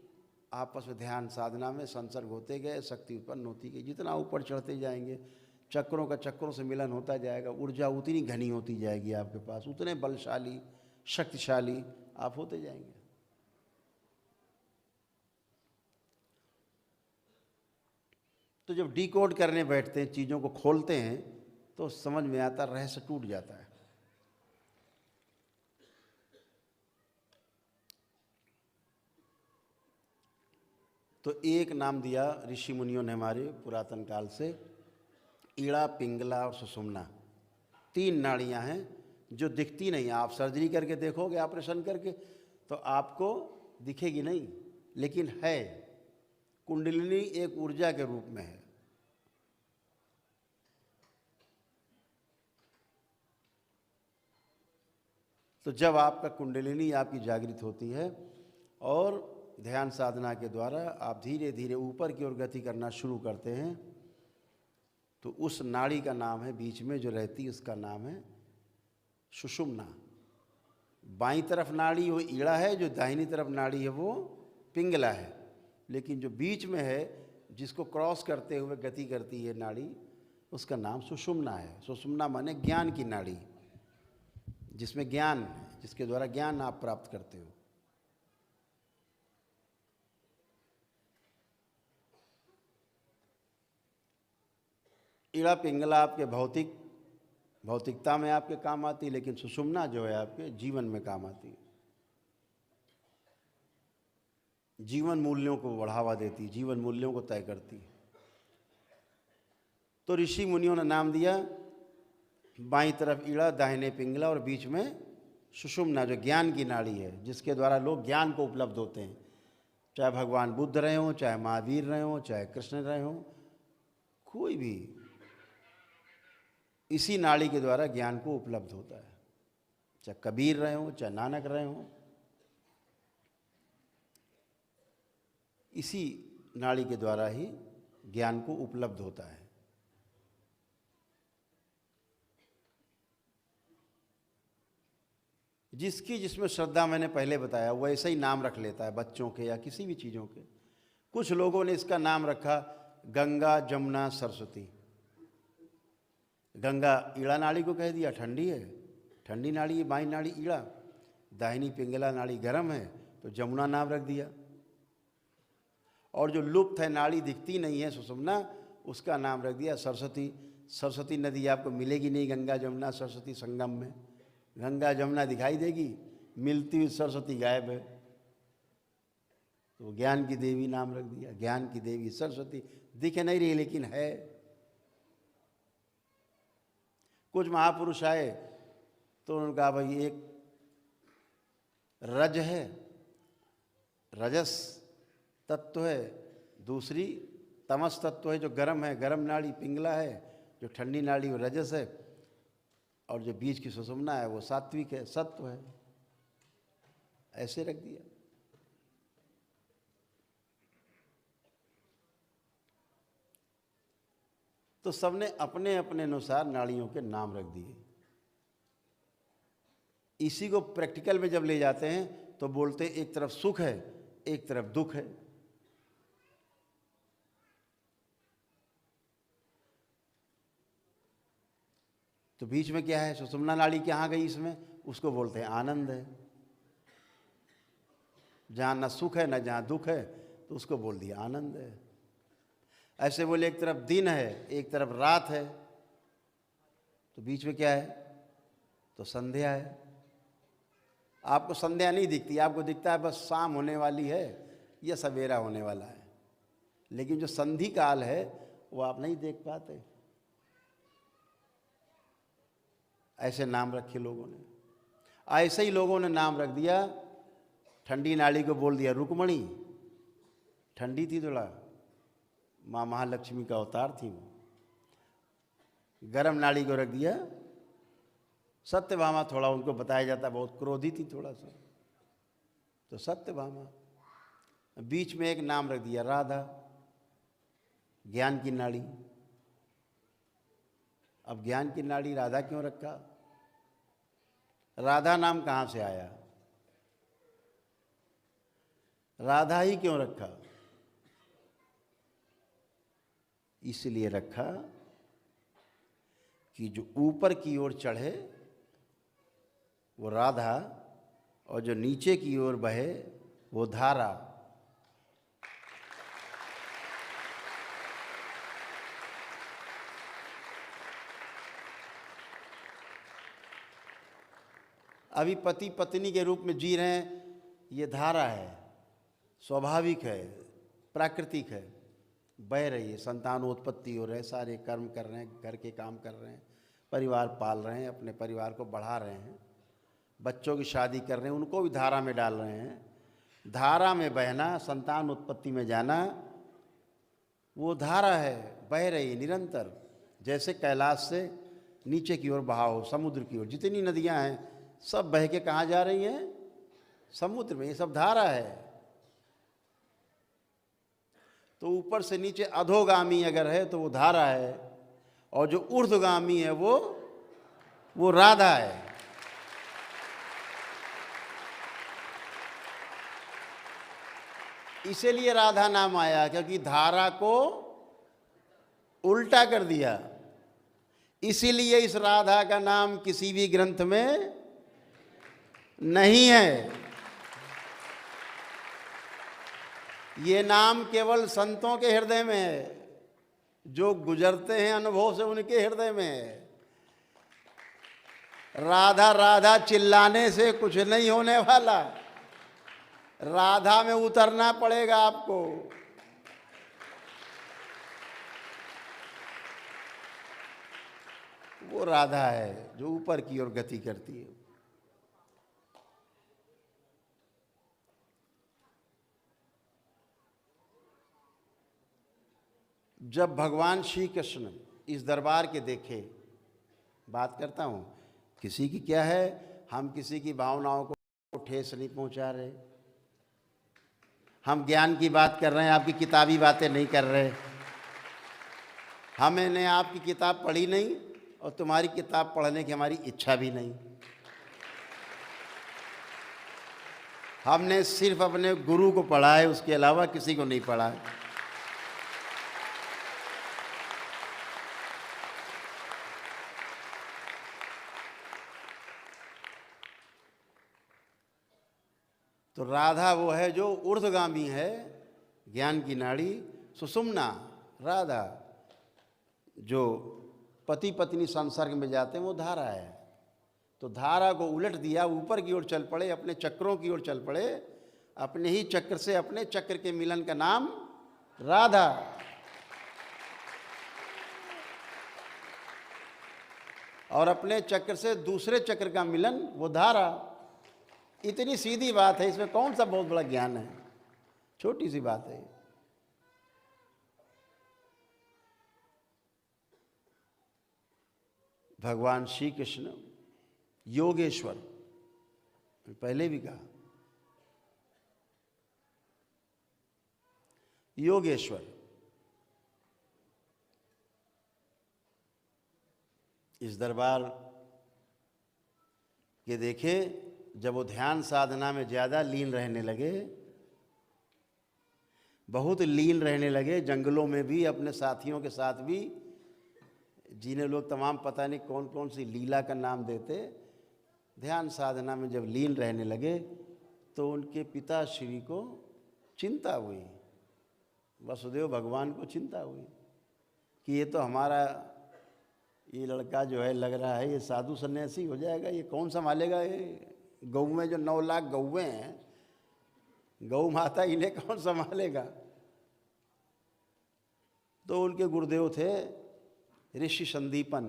आपस में ध्यान साधना में संसर्ग होते गए, शक्ति उत्पन्न होती गई। जितना ऊपर चढ़ते जाएंगे, चक्रों का चक्रों से मिलन होता जाएगा, ऊर्जा उतनी घनी होती जाएगी आपके पास, उतने बलशाली शक्तिशाली आप होते जाएंगे। तो जब डिकोड करने बैठते हैं, चीज़ों को खोलते हैं, तो समझ में आता, रहस्य टूट जाता है। तो एक नाम दिया ऋषि मुनियों ने हमारे पुरातन काल से, ईड़ा, पिंगला और सुषुम्ना। 3 नाड़ियां हैं जो दिखती नहीं। आप सर्जरी करके देखोगे, ऑपरेशन करके, तो आपको दिखेगी नहीं, लेकिन है। कुंडलिनी एक ऊर्जा के रूप में है। तो जब आपका कुंडलिनी आपकी जागृत होती है और ध्यान साधना के द्वारा आप धीरे धीरे ऊपर की ओर गति करना शुरू करते हैं, तो उस नाड़ी का नाम है, बीच में जो रहती है उसका नाम है सुषुम्ना। बाईं तरफ नाड़ी वो ईड़ा है, जो दाहिनी तरफ नाड़ी है वो पिंगला है। लेकिन जो बीच में है, जिसको क्रॉस करते हुए गति करती है नाड़ी, उसका नाम सुषुम्ना है। सुषुम्ना माने ज्ञान की नाड़ी, जिसमें ज्ञान है, जिसके द्वारा ज्ञान आप प्राप्त करते हो। ईड़ा पिंगला आपके भौतिकता में आपके काम आती है, लेकिन सुषुम्ना जो है आपके जीवन में काम आती है। जीवन मूल्यों को बढ़ावा देती, जीवन मूल्यों को तय करती। तो ऋषि मुनियों ने नाम दिया, बाईं तरफ ईड़ा, दाहिने पिंगला और बीच में सुषुम्ना, जो ज्ञान की नाड़ी है, जिसके द्वारा लोग ज्ञान को उपलब्ध होते हैं। चाहे भगवान बुद्ध रहे हों, चाहे महावीर रहे हों, चाहे कृष्ण रहे हों, कोई भी इसी नाड़ी के द्वारा ज्ञान को उपलब्ध होता है। चाहे कबीर रहे हों, चाहे नानक रहे हों, इसी नाड़ी के द्वारा ही ज्ञान को उपलब्ध होता है। जिसकी जिसमें श्रद्धा, मैंने पहले बताया, वैसे ही नाम रख लेता है, बच्चों के या किसी भी चीज़ों के। कुछ लोगों ने इसका नाम रखा गंगा, जमुना, सरस्वती। गंगा ईड़ा नाड़ी को कह दिया, ठंडी है, ठंडी नाड़ी है बाईं नाड़ी ईड़ा, दाहिनी पिंगला नाड़ी गर्म है, तो जमुना नाम रख दिया। और जो लुप्त है, नाड़ी दिखती नहीं है, सुषुम्ना, उसका नाम रख दिया सरस्वती। सरस्वती नदी आपको मिलेगी नहीं गंगा जमुना सरस्वती संगम में। गंगा जमुना दिखाई देगी, मिलती हुई सरस्वती गायब है। तो ज्ञान की देवी नाम रख दिया, ज्ञान की देवी सरस्वती। दिख नहीं रही लेकिन है। कुछ महापुरुष आए तो उन्होंने कहा, भाई एक रज है, रजस तत्व है, दूसरी तमस तत्व है जो गर्म है, गर्म नाड़ी पिंगला है, जो ठंडी नाड़ी वो रजस है, और जो बीच की सुषुम्ना है वो सात्विक है, सत्व है। ऐसे रख दिया। तो सबने अपने अपने अनुसार नाड़ियों के नाम रख दिए। इसी को प्रैक्टिकल में जब ले जाते हैं तो बोलते हैं एक तरफ सुख है, एक तरफ दुख है। तो बीच में क्या है, सुषुम्ना नाड़ी कहाँ गई इसमें, उसको बोलते हैं आनंद है। जहाँ न सुख है न जहाँ दुख है, तो उसको बोल दिया आनंद है। ऐसे बोले एक तरफ दिन है एक तरफ रात है, तो बीच में क्या है, तो संध्या है। आपको संध्या नहीं दिखती, आपको दिखता है बस शाम होने वाली है या सवेरा होने वाला है, लेकिन जो संधि काल है वो आप नहीं देख पाते। ऐसे नाम रखे लोगों ने। ऐसे ही लोगों ने नाम रख दिया, ठंडी नाड़ी को बोल दिया रुक्मणी, ठंडी थी थोड़ा, माँ महालक्ष्मी का अवतार थी वो। गरम नाड़ी को रख दिया सत्यभामा, थोड़ा उनको बताया जाता बहुत क्रोधी थी थोड़ा सा, तो सत्यभामा। बीच में एक नाम रख दिया राधा, ज्ञान की नाड़ी। अब ज्ञान की नाड़ी राधा क्यों रखा, राधा नाम कहाँ से आया, राधा ही क्यों रखा, इसलिए रखा कि जो ऊपर की ओर चढ़े वो राधा और जो नीचे की ओर बहे वो धारा। अभी पति पत्नी के रूप में जी रहे हैं, ये धारा है, स्वाभाविक है, प्राकृतिक है, बह रही है, संतानोत्पत्ति हो रहे, सारे कर्म कर रहे हैं, घर के काम कर रहे हैं, परिवार पाल रहे हैं, अपने परिवार को बढ़ा रहे हैं, बच्चों की शादी कर रहे हैं, उनको भी धारा में डाल रहे हैं। धारा में बहना, संतान उत्पत्ति में जाना, वो धारा है, बह रही है निरंतर। जैसे कैलाश से नीचे की ओर बहाव, समुद्र की ओर जितनी नदियां हैं सब बह के कहाँ जा रही हैं, समुद्र में। ये सब धारा है। तो ऊपर से नीचे अधोगामी अगर है तो वो धारा है, और जो ऊर्ध्वगामी है वो राधा है। इसीलिए राधा नाम आया, क्योंकि धारा को उल्टा कर दिया। इसीलिए इस राधा का नाम किसी भी ग्रंथ में नहीं है। ये नाम केवल संतों के हृदय में है, जो गुजरते हैं अनुभव से उनके हृदय में है। राधा राधा चिल्लाने से कुछ नहीं होने वाला, राधा में उतरना पड़ेगा आपको। वो राधा है जो ऊपर की ओर गति करती है। जब भगवान श्री कृष्ण इस दरबार के देखे, बात करता हूँ, किसी की क्या है, हम किसी की भावनाओं को ठेस नहीं पहुँचा रहे, हम ज्ञान की बात कर रहे हैं, आपकी किताबी बातें नहीं कर रहे। हमने आपकी किताब पढ़ी नहीं और तुम्हारी किताब पढ़ने की हमारी इच्छा भी नहीं। हमने सिर्फ अपने गुरु को पढ़ा है, उसके अलावा किसी को नहीं पढ़ा है। तो राधा वो है जो ऊर्ध्वगामी है, ज्ञान की नाड़ी। सुषुम्ना राधा, जो पति पत्नी संसर्ग में जाते हैं, वो धारा है। तो धारा को उलट दिया, ऊपर की ओर चल पड़े, अपने चक्रों की ओर चल पड़े, अपने ही चक्र से अपने चक्र के मिलन का नाम राधा। और अपने चक्र से दूसरे चक्र का मिलन वो धारा। इतनी सीधी बात है, इसमें कौन सा बहुत बड़ा ज्ञान है, छोटी सी बात है। भगवान श्री कृष्ण योगेश्वर, पहले भी कहा, योगेश्वर। इस दरबार के देखे, जब वो ध्यान साधना में ज़्यादा लीन रहने लगे, बहुत लीन रहने लगे, जंगलों में भी अपने साथियों के साथ भी जिन्हें लोग तमाम पता नहीं कौन कौन सी लीला का नाम देते, ध्यान साधना में जब लीन रहने लगे तो उनके पिताश्री को चिंता हुई, वसुदेव भगवान को चिंता हुई कि ये तो हमारा ये लड़का जो है लग रहा है ये साधु सन्यासी हो जाएगा, ये कौन संभालेगा, ये गऊ में जो 9 लाख गौएँ हैं, गौ माता इन्हें कौन संभालेगा। तो उनके गुरुदेव थे ऋषि संदीपन,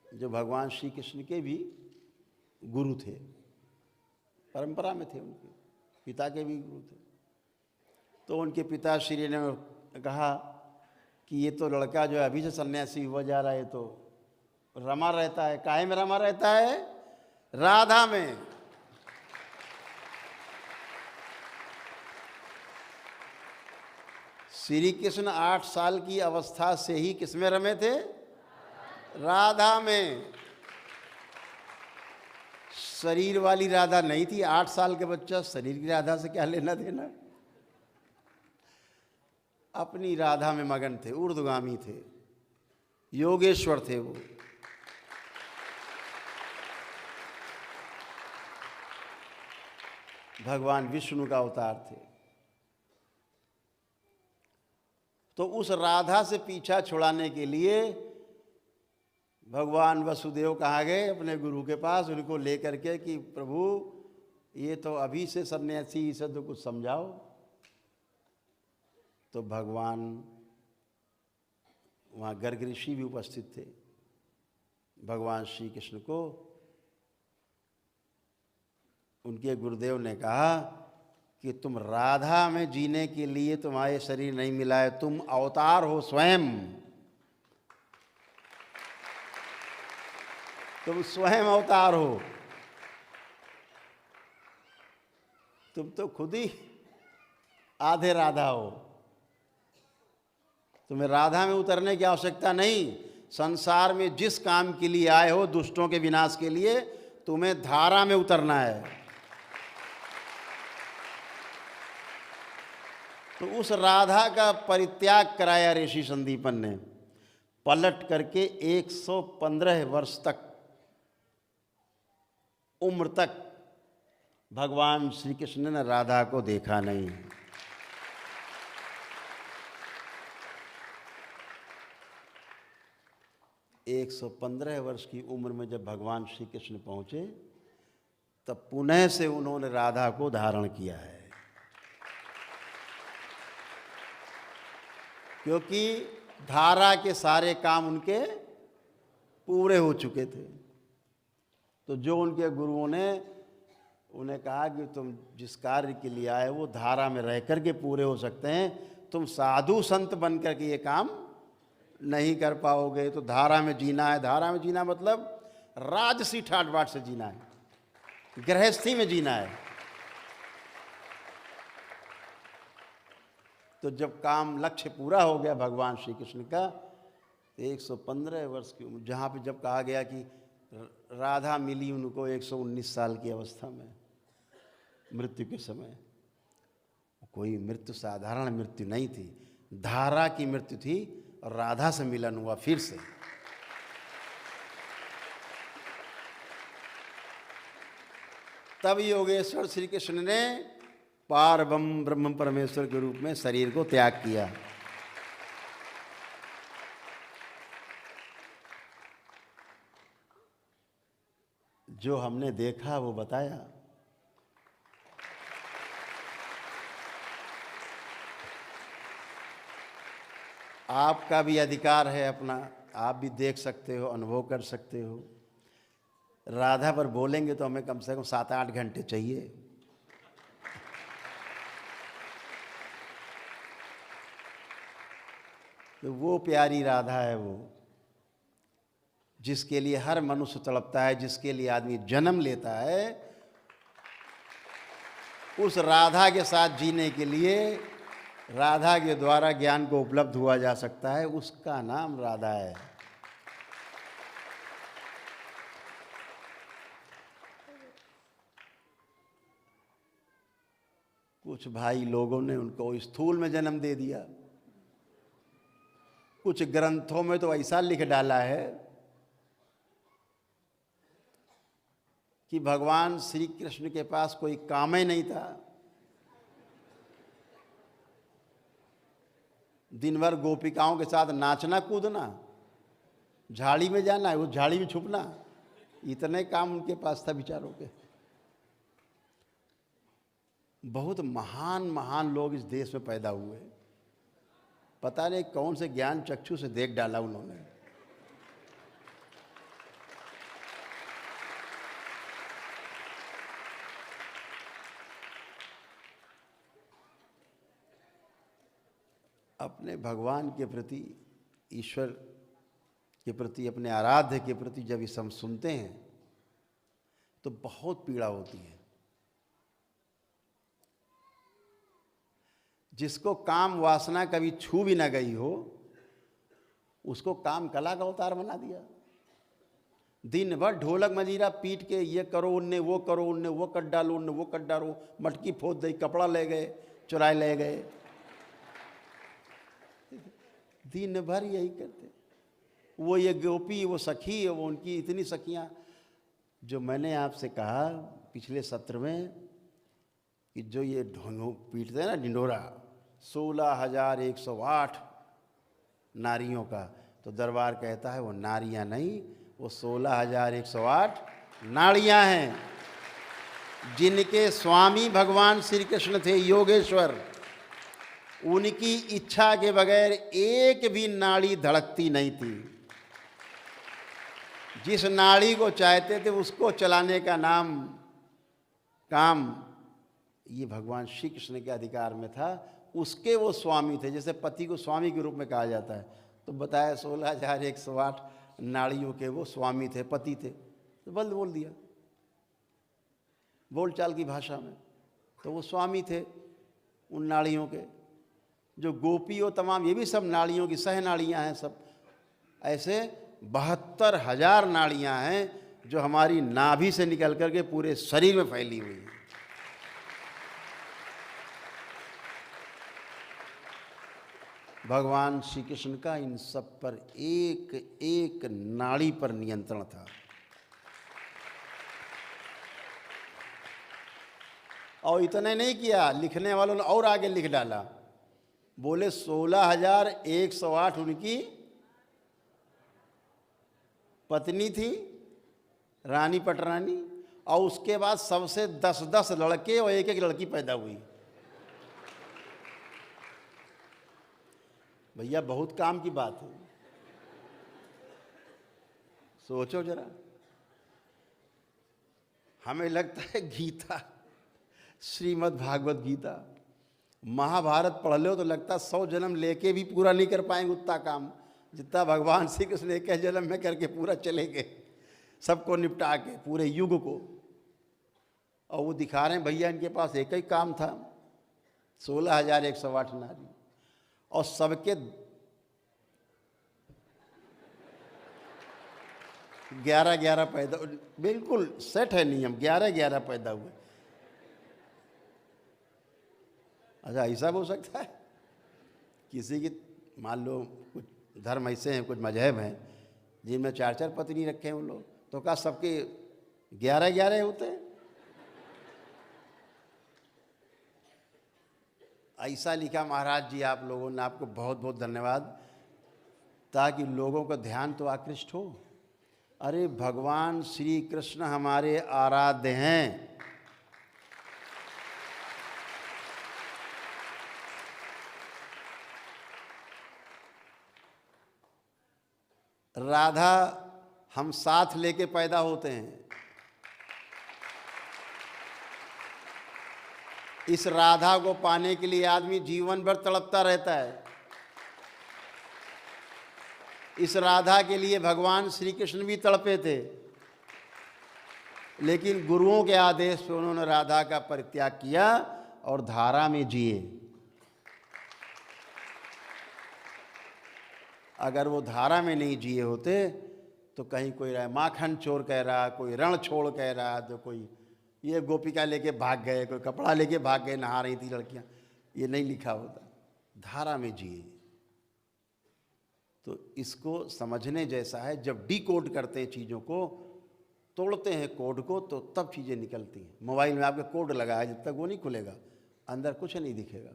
जो भगवान श्री कृष्ण के भी गुरु थे, परंपरा में थे, उनके पिता के भी गुरु थे। तो उनके पिताश्री ने कहा कि ये तो लड़का जो है अभी से सन्यासी हुआ जा रहा है, तो रमा रहता है, काहे में रमा रहता है, राधा में। श्री कृष्ण 8 साल की अवस्था से ही किसमें रमे थे, राधा में। शरीर वाली राधा नहीं थी, 8 साल के बच्चा शरीर की राधा से क्या लेना देना। अपनी राधा में मगन थे, ऊर्ध्वगामी थे, योगेश्वर थे वो। भगवान विष्णु का अवतार थे। तो उस राधा से पीछा छुड़ाने के लिए भगवान वसुदेव कहाँ गए अपने गुरु के पास, उनको लेकर के कि प्रभु ये तो अभी से सन्यासी, इसे तो कुछ समझाओ। तो भगवान वहाँ गर्ग ऋषि भी उपस्थित थे। भगवान श्री कृष्ण को उनके गुरुदेव ने कहा कि तुम राधा में जीने के लिए तुम्हारे शरीर नहीं मिला है, तुम अवतार हो स्वयं, तुम स्वयं अवतार हो, तुम तो खुद ही आधे राधा हो, तुम्हें राधा में उतरने की आवश्यकता नहीं। संसार में जिस काम के लिए आए हो, दुष्टों के विनाश के लिए, तुम्हें धारा में उतरना है। तो उस राधा का परित्याग कराया ऋषि संदीपन ने। पलट करके 115 वर्ष तक, उम्र तक भगवान श्री कृष्ण ने राधा को देखा नहीं। एक 115 वर्ष की उम्र में जब भगवान श्री कृष्ण पहुंचे, तब पुनः से उन्होंने राधा को धारण किया है। क्योंकि धारा के सारे काम उनके पूरे हो चुके थे। तो जो उनके गुरुओं ने उन्हें कहा कि तुम जिस कार्य के लिए आए वो धारा में रह कर के पूरे हो सकते हैं, तुम साधु संत बन कर के ये काम नहीं कर पाओगे। तो धारा में जीना है। धारा में जीना मतलब राजसी ठाट बाट से जीना है, गृहस्थी में जीना है। तो जब काम लक्ष्य पूरा हो गया भगवान श्री कृष्ण का, तो 115 वर्ष की उम्र, जहाँ पे जब कहा गया कि राधा मिली उनको 119 साल की अवस्था में, मृत्यु के समय, कोई मृत्यु साधारण मृत्यु नहीं थी, धारा की मृत्यु थी, और राधा से मिलन हुआ फिर से। तब योगेश्वर श्री कृष्ण ने पारब्रह्म ब्रह्म परमेश्वर के रूप में शरीर को त्याग किया। जो हमने देखा वो बताया। आपका भी अधिकार है अपना, आप भी देख सकते हो, अनुभव कर सकते हो। राधा पर बोलेंगे तो हमें कम से कम 7-8 घंटे चाहिए। तो वो प्यारी राधा है वो, जिसके लिए हर मनुष्य तड़पता है, जिसके लिए आदमी जन्म लेता है। उस राधा के साथ जीने के लिए, राधा के द्वारा ज्ञान को उपलब्ध हुआ जा सकता है, उसका नाम राधा है। कुछ भाई लोगों ने उनको स्थूल में जन्म दे दिया, कुछ ग्रंथों में तो ऐसा लिख डाला है कि भगवान श्री कृष्ण के पास कोई काम ही नहीं था, दिन भर गोपिकाओं के साथ नाचना कूदना, झाड़ी में जाना, वो झाड़ी में छुपना, इतने काम उनके पास था विचारों के। बहुत महान महान लोग इस देश में पैदा हुए, पता नहीं कौन से ज्ञान चक्षु से देख डाला उन्होंने। अपने भगवान के प्रति, ईश्वर के प्रति, अपने आराध्य के प्रति जब इस हम सुनते हैं तो बहुत पीड़ा होती है। जिसको काम वासना कभी छू भी ना गई हो, उसको काम कला का अवतार बना दिया। दिन भर ढोलक मजीरा पीट के ये करो, उनने वो करो, उनने वो कट डालो, उनने वो कट डालो, मटकी फोड़ दी, कपड़ा ले गए, चुराए ले गए, दिन भर यही करते। वो ये गोपी, वो सखी, वो उनकी इतनी सखियां, जो मैंने आपसे कहा पिछले सत्र में कि जो ये ढोंगो पीटते हैं ना ढिंडोरा, 16,108 नारियों का, तो दरबार कहता है वो नारियां नहीं, वो 16,108 नाड़ियां हैं, जिनके स्वामी भगवान श्री कृष्ण थे, योगेश्वर। उनकी इच्छा के बगैर एक भी नाड़ी धड़कती नहीं थी। जिस नाड़ी को चाहते थे उसको चलाने का नाम काम ये भगवान श्री कृष्ण के अधिकार में था। उसके वो स्वामी थे, जैसे पति को स्वामी के रूप में कहा जाता है। तो बताया 16,108 नाड़ियों के वो स्वामी थे, पति थे। तो बोल दिया बोलचाल की भाषा में, तो वो स्वामी थे उन नाड़ियों के। जो गोपी हो तमाम, ये भी सब नाड़ियों की सह नाड़ियाँ हैं सब। ऐसे 72,000 नाड़ियाँ हैं जो हमारी नाभि से निकल करके पूरे शरीर में फैली हुई हैं। भगवान श्री कृष्ण का इन सब पर एक एक नाड़ी पर नियंत्रण था। और इतने नहीं किया, लिखने वालों ने और आगे लिख डाला। बोले 16,108 उनकी पत्नी थी, रानी पटरानी, और उसके बाद सबसे 10-10 लड़के और एक एक लड़की पैदा हुई। भैया बहुत काम की बात है, सोचो जरा। हमें लगता है गीता, श्रीमद् भागवत गीता, महाभारत पढ़ लो तो लगता 100 जन्म लेके भी पूरा नहीं कर पाएंगे उतना काम जितना भगवान श्री कृष्ण एक जन्म में करके पूरा चले गए, सबको निपटा के पूरे युग को। और वो दिखा रहे हैं भैया इनके पास एक ही काम था, 16,108 नारी, और सबके 11-11 पैदा, बिल्कुल सेट है नियम, 11-11 पैदा हुए। अच्छा ऐसा हो सकता है? किसी की मान लो कुछ धर्म ऐसे हैं, कुछ मजहब हैं जिनमें 4-4 पत्नी रखे हैं उन लोग, तो क्या सबके 11-11 होते हैं? ऐसा लिखा महाराज जी आप लोगों ने, आपको बहुत बहुत धन्यवाद, ताकि लोगों का ध्यान तो आकृष्ट हो। अरे भगवान श्री कृष्ण हमारे आराध्य हैं। राधा हम साथ लेके पैदा होते हैं। इस राधा को पाने के लिए आदमी जीवन भर तड़पता रहता है। इस राधा के लिए भगवान श्री कृष्ण भी तड़पे थे, लेकिन गुरुओं के आदेश पे उन्होंने राधा का परित्याग किया और धारा में जिए। अगर वो धारा में नहीं जिए होते तो कहीं कोई रहा माखन चोर कह रहा, कोई रण छोड़ कह रहा, तो कोई ये गोपिका लेके भाग गए, कोई कपड़ा लेके भाग गए, नहा रही थी लड़कियां, ये नहीं लिखा होता। धारा में जिए। तो इसको समझने जैसा है। जब डिकोड करते हैं चीज़ों को, तोड़ते हैं कोड को, तो तब चीज़ें निकलती हैं। मोबाइल में आपके कोड लगा है, जब तक वो नहीं खुलेगा अंदर कुछ नहीं दिखेगा।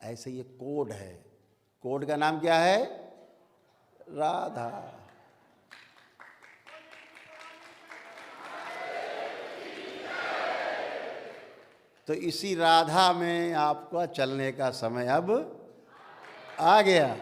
ऐसे ये कोड है। कोड का नाम क्या है? राधा। तो इसी राधा में आपका चलने का समय अब आ गया।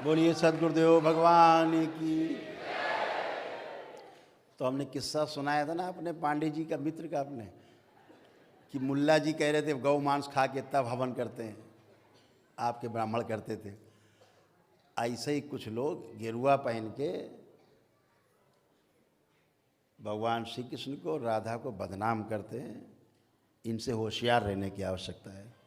बोलिए सद्गुरुदेव भगवान की। तो हमने किस्सा सुनाया था ना अपने पांडे जी का, मित्र का अपने, कि मुल्ला जी कह रहे थे गौ मांस खा के तब हवन करते हैं, आपके ब्राह्मण करते थे। ऐसे ही कुछ लोग गेरुआ पहन के भगवान श्री कृष्ण को, राधा को बदनाम करते हैं। इनसे होशियार रहने की आवश्यकता है।